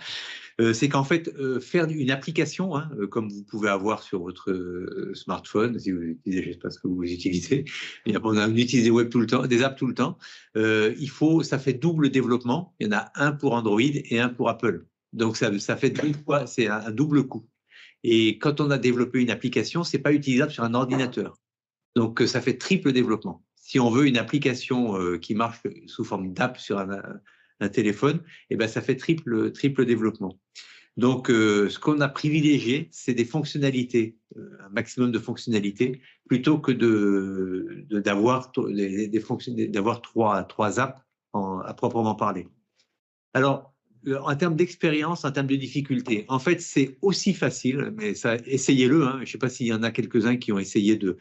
C'est qu'en fait faire une application hein, comme vous pouvez avoir sur votre smartphone si vous utilisez, je sais pas ce que vous utilisez, on a utilisé web tout le temps, des apps tout le temps. Ça fait double développement. Il y en a un pour Android et un pour Apple. Donc ça fait deux fois, c'est un double coût. Et quand on a développé une application, c'est pas utilisable sur un ordinateur. Donc, ça fait triple développement. Si on veut une application qui marche sous forme d'app sur un téléphone, eh ben, ça fait triple développement. Donc, ce qu'on a privilégié, c'est des fonctionnalités, un maximum de fonctionnalités, plutôt que d'avoir trois apps à proprement parler. Alors, en termes d'expérience, en termes de difficulté, en fait, c'est aussi facile, mais essayez-le. Hein. Je ne sais pas s'il y en a quelques-uns qui ont essayé de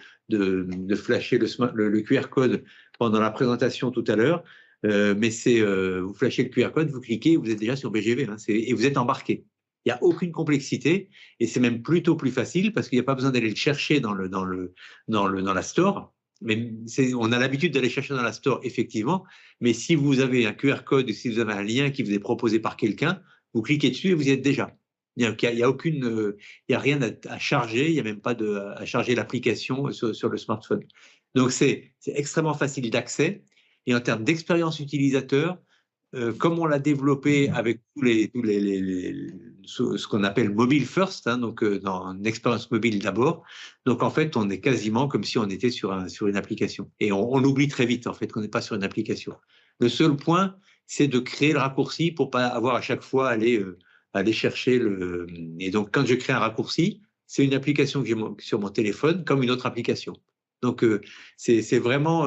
flasher le QR code pendant la présentation tout à l'heure, mais vous flashez le QR code, vous cliquez, vous êtes déjà sur BGV hein, et vous êtes embarqué. Il n'y a aucune complexité et c'est même plutôt plus facile parce qu'il n'y a pas besoin d'aller le chercher dans la store. Mais on a l'habitude d'aller chercher dans la store, effectivement, mais si vous avez un QR code, si vous avez un lien qui vous est proposé par quelqu'un, vous cliquez dessus et vous y êtes déjà. Il n'y a rien à charger, il n'y a même pas à charger l'application sur le smartphone. Donc, c'est extrêmement facile d'accès. Et en termes d'expérience utilisateur, comme on l'a développé avec ce qu'on appelle mobile first, hein, donc dans une expérience mobile d'abord, donc en fait on est quasiment comme si on était sur une application. Et on oublie très vite en fait qu'on n'est pas sur une application. Le seul point, c'est de créer le raccourci pour pas avoir à chaque fois aller chercher le. Et donc quand je crée un raccourci, c'est une application que j'ai sur mon téléphone comme une autre application. Donc, c'est vraiment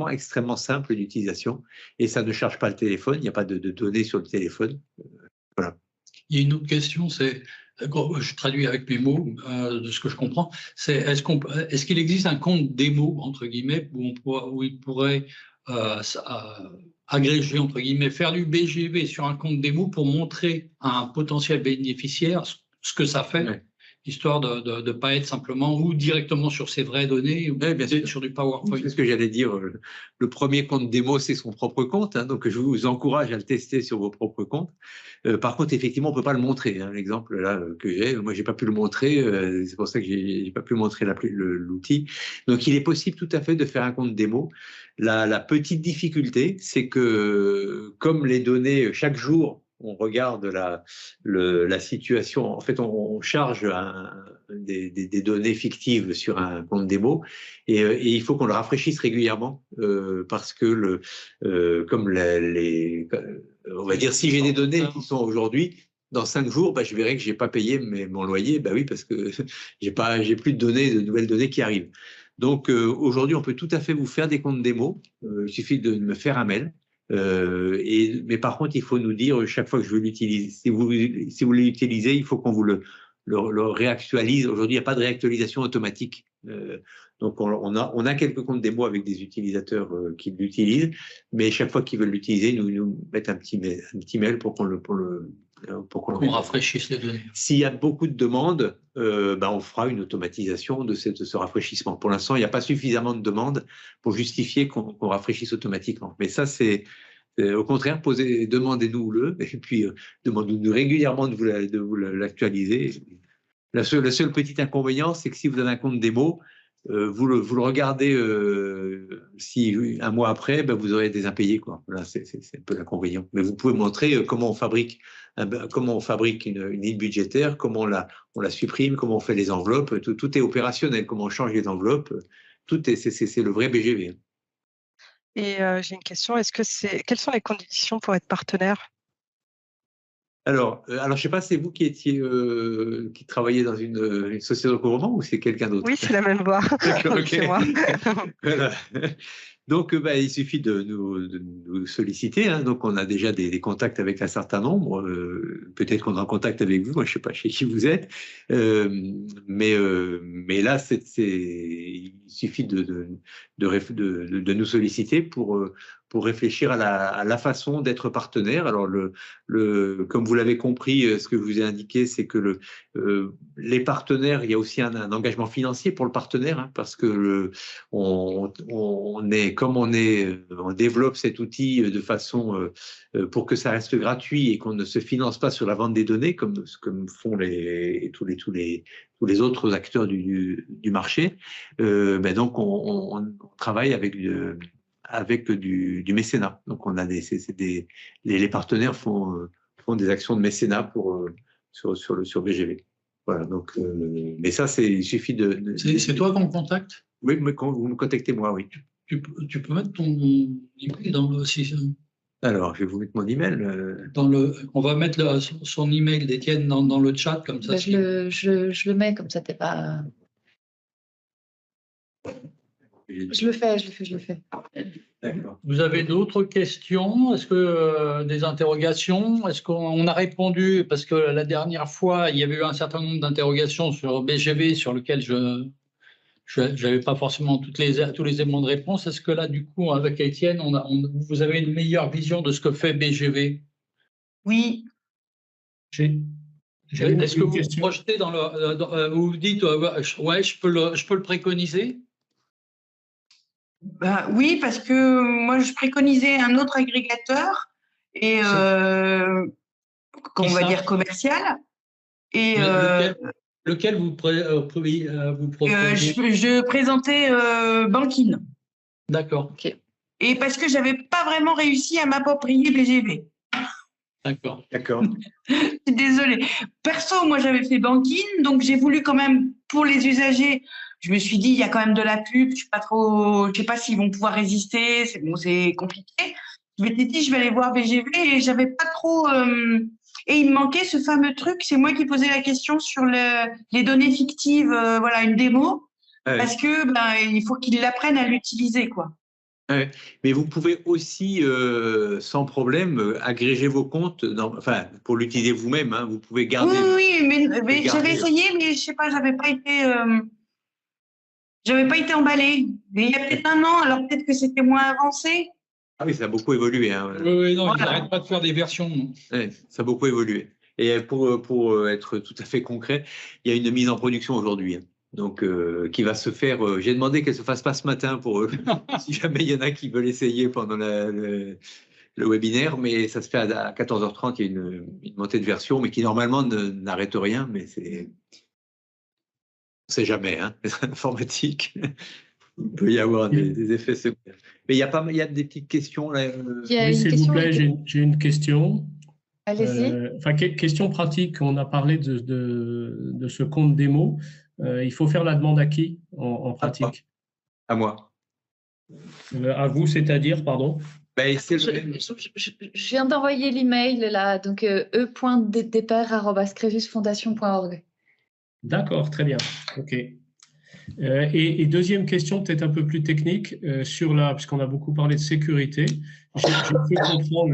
extrêmement simple d'utilisation et ça ne charge pas le téléphone, il n'y a pas de données sur le téléphone. Voilà. Il y a une autre question, je traduis avec mes mots de ce que je comprends, c'est est-ce qu'il existe un compte démo, entre guillemets, où il pourrait agréger, entre guillemets, faire du BGV sur un compte démo pour montrer à un potentiel bénéficiaire ce que ça fait ouais. Histoire de ne pas être simplement ou directement sur ses vraies données ou bien sur du PowerPoint. C'est ce que j'allais dire. Le premier compte démo, c'est son propre compte. Hein, donc, je vous encourage à le tester sur vos propres comptes. Par contre, effectivement, on ne peut pas le montrer. Hein, l'exemple là que j'ai, moi, je n'ai pas pu le montrer. C'est pour ça que je n'ai pas pu montrer l'outil. Donc, il est possible tout à fait de faire un compte démo. La petite difficulté, c'est que comme les données, chaque jour, on regarde la situation. En fait, on charge des données fictives sur un compte démo et il faut qu'on le rafraîchisse régulièrement parce que comme on va dire, si j'ai des données qui sont aujourd'hui, dans 5 jours, je verrai que j'ai pas payé mon loyer. Oui, parce que j'ai plus de nouvelles données qui arrivent. Donc aujourd'hui, on peut tout à fait vous faire des comptes démo. Il suffit de me faire un mail. Mais par contre, il faut nous dire chaque fois que je veux l'utiliser. Si vous l'utilisez, il faut qu'on vous le réactualise. Aujourd'hui, il n'y a pas de réactualisation automatique. Donc, on a quelques comptes démo avec des utilisateurs qui l'utilisent, mais chaque fois qu'ils veulent l'utiliser, nous mettent un petit mail pour qu'on rafraîchisse les données. S'il y a beaucoup de demandes, on fera une automatisation de ce rafraîchissement. Pour l'instant, il n'y a pas suffisamment de demandes pour justifier qu'on rafraîchisse automatiquement. Mais ça, c'est au contraire, demandez-nous-le et puis demandez-nous régulièrement de vous l'actualiser. Le seul petit inconvénient, c'est que si vous avez un compte démo, vous le regardez si un mois après, ben, vous aurez des impayés, quoi. Voilà, c'est un peu l'inconvénient. Mais vous pouvez montrer comment on fabrique une ligne budgétaire, comment on la supprime, comment on fait les enveloppes. Tout est opérationnel. Comment on change les enveloppes. C'est le vrai BGV. Et j'ai une question. Quelles sont les conditions pour être partenaire? Alors, je sais pas, c'est vous qui travaillez dans une société de recouvrement ou c'est quelqu'un d'autre? Oui, c'est la même voie. D'accord, ok. C'est moi. Voilà. Donc, il suffit de nous solliciter. Hein. Donc, on a déjà des contacts avec un certain nombre. Peut-être qu'on est en contact avec vous. Moi, je ne sais pas chez qui vous êtes. Mais là, il suffit de nous solliciter pour réfléchir à la façon d'être partenaire. Alors, comme vous l'avez compris, ce que je vous ai indiqué, c'est que les partenaires, il y a aussi un engagement financier pour le partenaire, hein, parce que on développe cet outil de façon pour que ça reste gratuit et qu'on ne se finance pas sur la vente des données comme font tous les autres acteurs du marché. Donc on travaille avec du mécénat. Donc on a les partenaires font des actions de mécénat sur BGV. Voilà. Donc mais ça il suffit de. C'est toi qu'on contacte? Oui, mais quand vous me contactez moi, oui. Tu peux mettre ton email dans le système. Alors, je vais vous mettre mon email. On va mettre son email d'Étienne dans le chat, comme ça. Je le mets, comme ça, t'es pas. Je le fais. D'accord. Vous avez d'autres questions? Est-ce que des interrogations? Est-ce qu'on a répondu? Parce que la dernière fois, il y avait eu un certain nombre d'interrogations sur BGV sur lesquelles je n'avais pas forcément tous les éléments de réponse. Est-ce que là, du coup, avec Étienne, vous avez une meilleure vision de ce que fait BGV? Oui. Est-ce que vous vous projetez vous vous dites, ouais, je peux le préconiser? Oui, parce que moi, je préconisais un autre agrégateur et qu'on va dire commercial. Et lequel vous proposez? Je présentais Bankin. D'accord. Okay. Et parce que j'avais pas vraiment réussi à m'approprier BGV. D'accord. Je suis désolée. Perso, moi, j'avais fait Bankin, donc j'ai voulu quand même, pour les usagers, je me suis dit, il y a quand même de la pub, je sais pas s'ils vont pouvoir résister, c'est compliqué. Je m'étais dit, je vais aller voir BGV et j'avais pas trop. Et il me manquait ce fameux truc, c'est moi qui posais la question sur les données fictives, voilà, une démo, parce que il faut qu'ils l'apprennent à l'utiliser, quoi. Mais vous pouvez aussi, sans problème, agréger vos comptes, pour l'utiliser vous-même. Hein, vous pouvez garder. Oui, mais j'avais essayé, mais je sais pas, j'avais pas été emballée. Mais il y a peut-être un an, alors peut-être que c'était moins avancé. Ah oui, ça a beaucoup évolué. Hein. Oui, non, ils n'arrêtent pas de faire des versions. Ouais, ça a beaucoup évolué. Et pour être tout à fait concret, il y a une mise en production aujourd'hui. Hein. Donc, qui va se faire. J'ai demandé qu'elle se fasse pas ce matin pour si jamais il y en a qui veulent essayer pendant le webinaire, mais ça se fait à 14h30. Il y a une montée de version, mais qui normalement n'arrête rien. Mais on ne sait jamais, hein, l'informatique. Il peut y avoir des effets secondaires. Mais il y a des petites questions là. Oui, s'il vous plaît, j'ai une question. Allez-y. Question pratique. On a parlé de ce compte démo. Il faut faire la demande à qui en pratique? À moi. À vous, c'est-à-dire, pardon? Je viens d'envoyer l'email là, donc e.depère@cresusfondation.org. D'accord, très bien. OK. Et deuxième question, peut-être un peu plus technique, puisqu'on a beaucoup parlé de sécurité. J'ai pu comprendre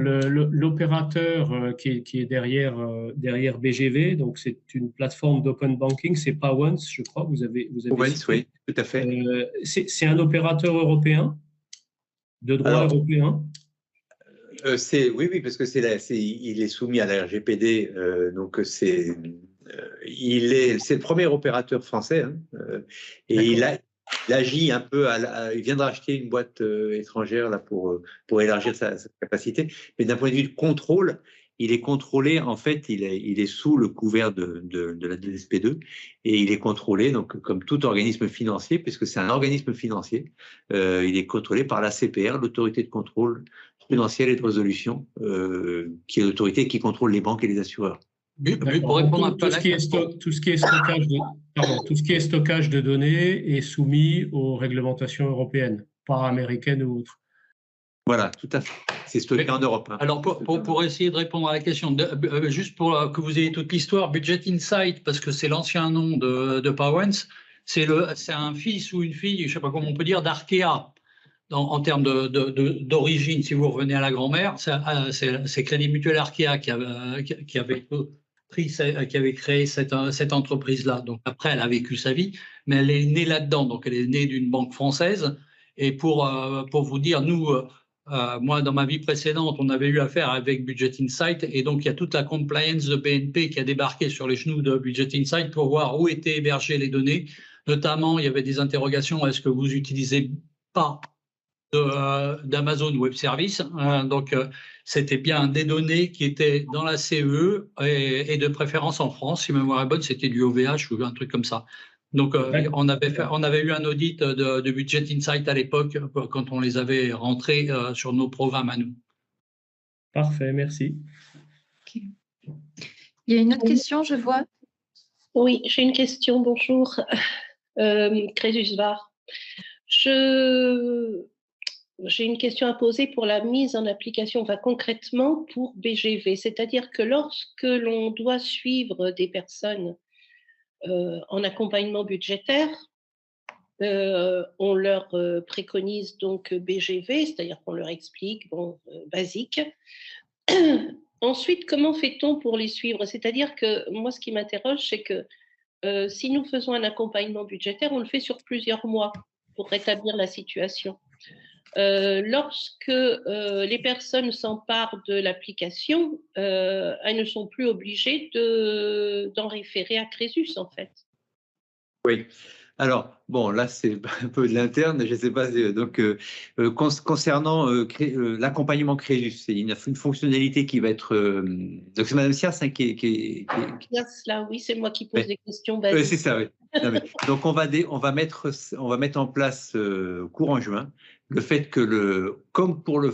l'opérateur qui est derrière BGV, donc c'est une plateforme d'open banking, c'est Pawence, je crois, vous avez Pawence, oui, tout à fait. C'est un opérateur européen, de droit européen? Oui, parce que il est soumis à la RGPD, donc c'est le premier opérateur français, hein, et il agit un peu, il vient de racheter une boîte étrangère là, pour élargir sa capacité, mais d'un point de vue de contrôle, il est contrôlé, en fait, il est sous le couvert de la DSP2 et il est contrôlé, donc comme tout organisme financier, puisque c'est un organisme financier, il est contrôlé par l'ACPR, l'autorité de contrôle prudentiel et de résolution, qui est l'autorité qui contrôle les banques et les assureurs. Pour répondre un peu tout ce qui est stockage de données est soumis aux réglementations européennes, pas américaines ou autres. Voilà, tout à fait. C'est stocké en Europe. Hein. Alors, pour essayer de répondre à la question, juste pour que vous ayez toute l'histoire, Budget Insight, parce que c'est l'ancien nom de Powens, c'est un fils ou une fille, je ne sais pas comment on peut dire, d'Arkea. En termes d'origine, si vous revenez à la grand-mère, c'est Crédit Mutuel Arkea qui avait créé cette entreprise-là. Donc après, elle a vécu sa vie, mais elle est née là-dedans. Donc elle est née d'une banque française. Et pour vous dire, nous, moi, dans ma vie précédente, on avait eu affaire avec Budget Insight. Et donc il y a toute la compliance de BNP qui a débarqué sur les genoux de Budget Insight pour voir où étaient hébergées les données. Notamment, il y avait des interrogations, est-ce que vous n'utilisez pas d'Amazon Web Services. Donc, c'était bien des données qui étaient dans la CE et de préférence en France. Si ma mémoire est bonne, c'était du OVH ou un truc comme ça. Donc, on avait eu un audit de Budget Insight à l'époque quand on les avait rentrés sur nos programmes à nous. Parfait, merci. Okay. Il y a une autre question, je vois. Oui, j'ai une question. Bonjour, Crésus Var. J'ai une question à poser pour la mise en application, enfin concrètement pour BGV. C'est-à-dire que lorsque l'on doit suivre des personnes en accompagnement budgétaire, on leur préconise donc BGV, c'est-à-dire qu'on leur explique, basique. Ensuite, comment fait-on pour les suivre? C'est-à-dire que moi, ce qui m'interroge, c'est que si nous faisons un accompagnement budgétaire, on le fait sur plusieurs mois pour rétablir la situation. Lorsque les personnes s'emparent de l'application, elles ne sont plus obligées d'en référer à Crésus, en fait. Oui. Alors, bon, là, c'est un peu de l'interne, je ne sais pas. Donc, concernant l'accompagnement Crésus, c'est une fonctionnalité qui va être. Donc, c'est Mme Sierce qui Là, oui, c'est moi qui pose des questions. C'est ça, oui. Donc, on va mettre en place courant juin le fait que comme pour le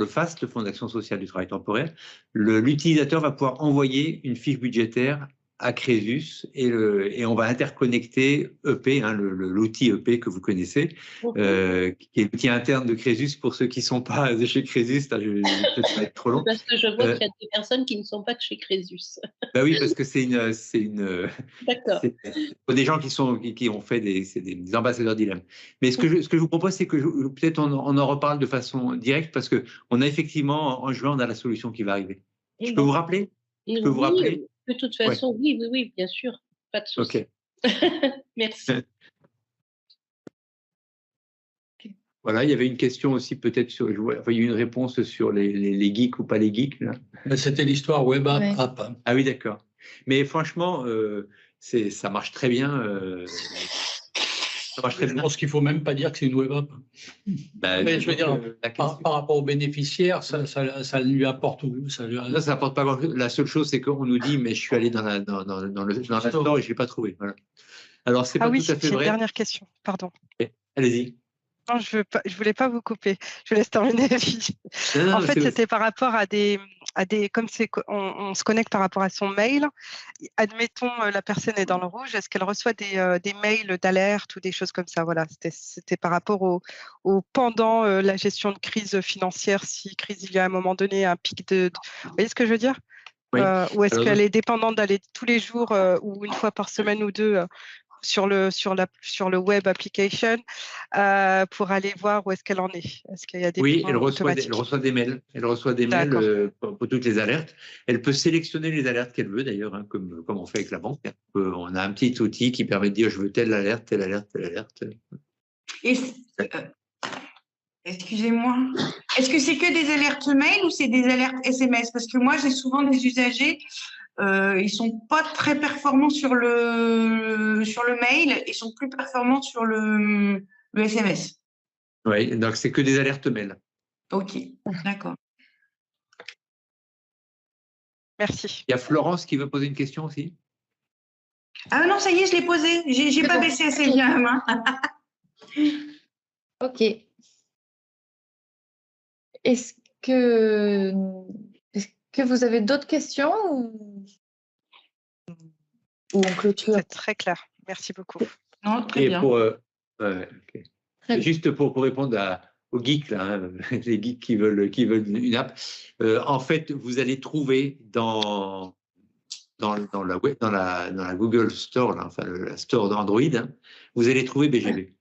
FAST, le Fonds d'action sociale du travail temporaire, l'utilisateur va pouvoir envoyer une fiche budgétaire à Crésus et on va interconnecter EP, hein, l'outil EP que vous connaissez, qui est l'outil interne de Crésus pour ceux qui ne sont pas de chez Crésus. Là, peut-être pas être trop long. Parce que je vois qu'il y a des personnes qui ne sont pas de chez Crésus. Bah oui, parce que c'est des gens qui ont fait des ambassadeurs d'ILEM. Mais ce que je vous propose, c'est que peut-être on en reparle de façon directe parce qu'on a effectivement, en juin, on a la solution qui va arriver. Je peux vous rappeler? Vous rappeler? De toute façon, oui, bien sûr. Pas de souci. Ok. Merci. Voilà, il y avait une question aussi peut-être sur, il y a eu une réponse sur les geeks ou pas les geeks. C'était l'histoire web app. Ouais. Ah oui, d'accord. Mais franchement, ça marche très bien. Je pense qu'il ne faut même pas dire que c'est une web app. Mais je veux dire, par rapport aux bénéficiaires, ça lui apporte tout. Ça apporte pas grand-chose. La seule chose, c'est qu'on nous dit, mais je suis allé dans la store et je ne l'ai pas trouvé. Voilà. Alors, c'est pas tout à fait vrai. J'ai une dernière question, pardon. Okay. Allez-y. Non, je ne voulais pas vous couper. Je laisse terminer la vie. En fait, c'était par rapport à des comme on se connecte par rapport à son mail. Admettons, la personne est dans le rouge. Est-ce qu'elle reçoit des mails d'alerte ou des choses comme ça? Voilà, c'était par rapport au pendant la gestion de crise financière. Si crise, il y a à un moment donné un pic de... Vous voyez ce que je veux dire? Oui. Ou est-ce qu'elle est dépendante d'aller tous les jours ou une fois par semaine ou deux sur le web application pour aller voir où est-ce qu'elle en est. Est-ce qu'il y a des elle reçoit des mails. Elle reçoit des mails pour toutes les alertes. Elle peut sélectionner les alertes qu'elle veut d'ailleurs, hein, comme on fait avec la banque. On a un petit outil qui permet de dire je veux telle alerte, telle alerte, telle alerte. Excusez-moi. Est-ce que c'est que des alertes mail ou c'est des alertes SMS? Parce que moi, j'ai souvent des usagers, ils sont pas très performants sur le mail, ils sont plus performants sur le SMS. Oui, donc c'est que des alertes mail. Ok, d'accord. Merci. Il y a Florence qui veut poser une question aussi. Ah non, ça y est, je l'ai posé. J'ai pas baissé assez bien la main. Ok. Est-ce que vous avez d'autres questions ou on clôture? C'est très clair. Merci beaucoup. Non, très Et bien. pour, Très juste pour répondre aux geeks, là, hein, les geeks qui veulent une app, en fait, vous allez trouver dans la Google Store, là, enfin la Store d'Android, hein, vous allez trouver BGV.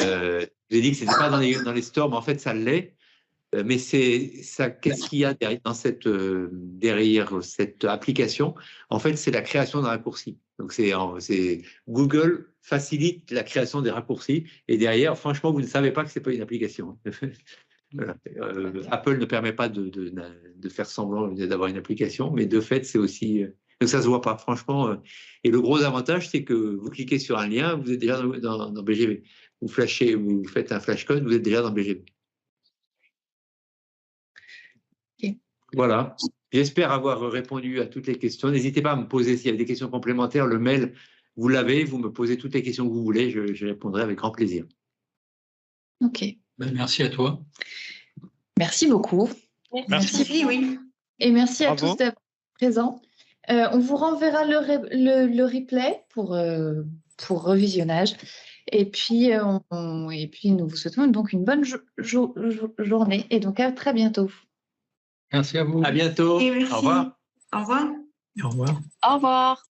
Je vous ai dit que ce n'était pas dans les stores, mais en fait, ça l'est. Mais qu'est-ce qu'il y a derrière cette application? En fait, c'est la création d'un raccourci. Donc, Google facilite la création des raccourcis. Et derrière, franchement, vous ne savez pas que ce n'est pas une application. Voilà. Apple ne permet pas de faire semblant d'avoir une application, mais de fait, c'est aussi. Donc, ça ne se voit pas, franchement. Et le gros avantage, c'est que vous cliquez sur un lien, vous êtes déjà dans BGV. Vous faites un flashcode, vous êtes déjà dans BGV. Voilà, j'espère avoir répondu à toutes les questions. N'hésitez pas à me poser s'il y a des questions complémentaires. Le mail, vous l'avez, vous me posez toutes les questions que vous voulez, je répondrai avec grand plaisir. Ok. Merci à toi. Merci beaucoup. Merci, oui. Et merci à Bravo. tous d'être présents. On vous renverra le replay pour revisionnage. Et puis, nous vous souhaitons donc une bonne journée et donc à très bientôt. Merci à vous. À bientôt. Et merci. Au revoir. Au revoir. Au revoir. Au revoir.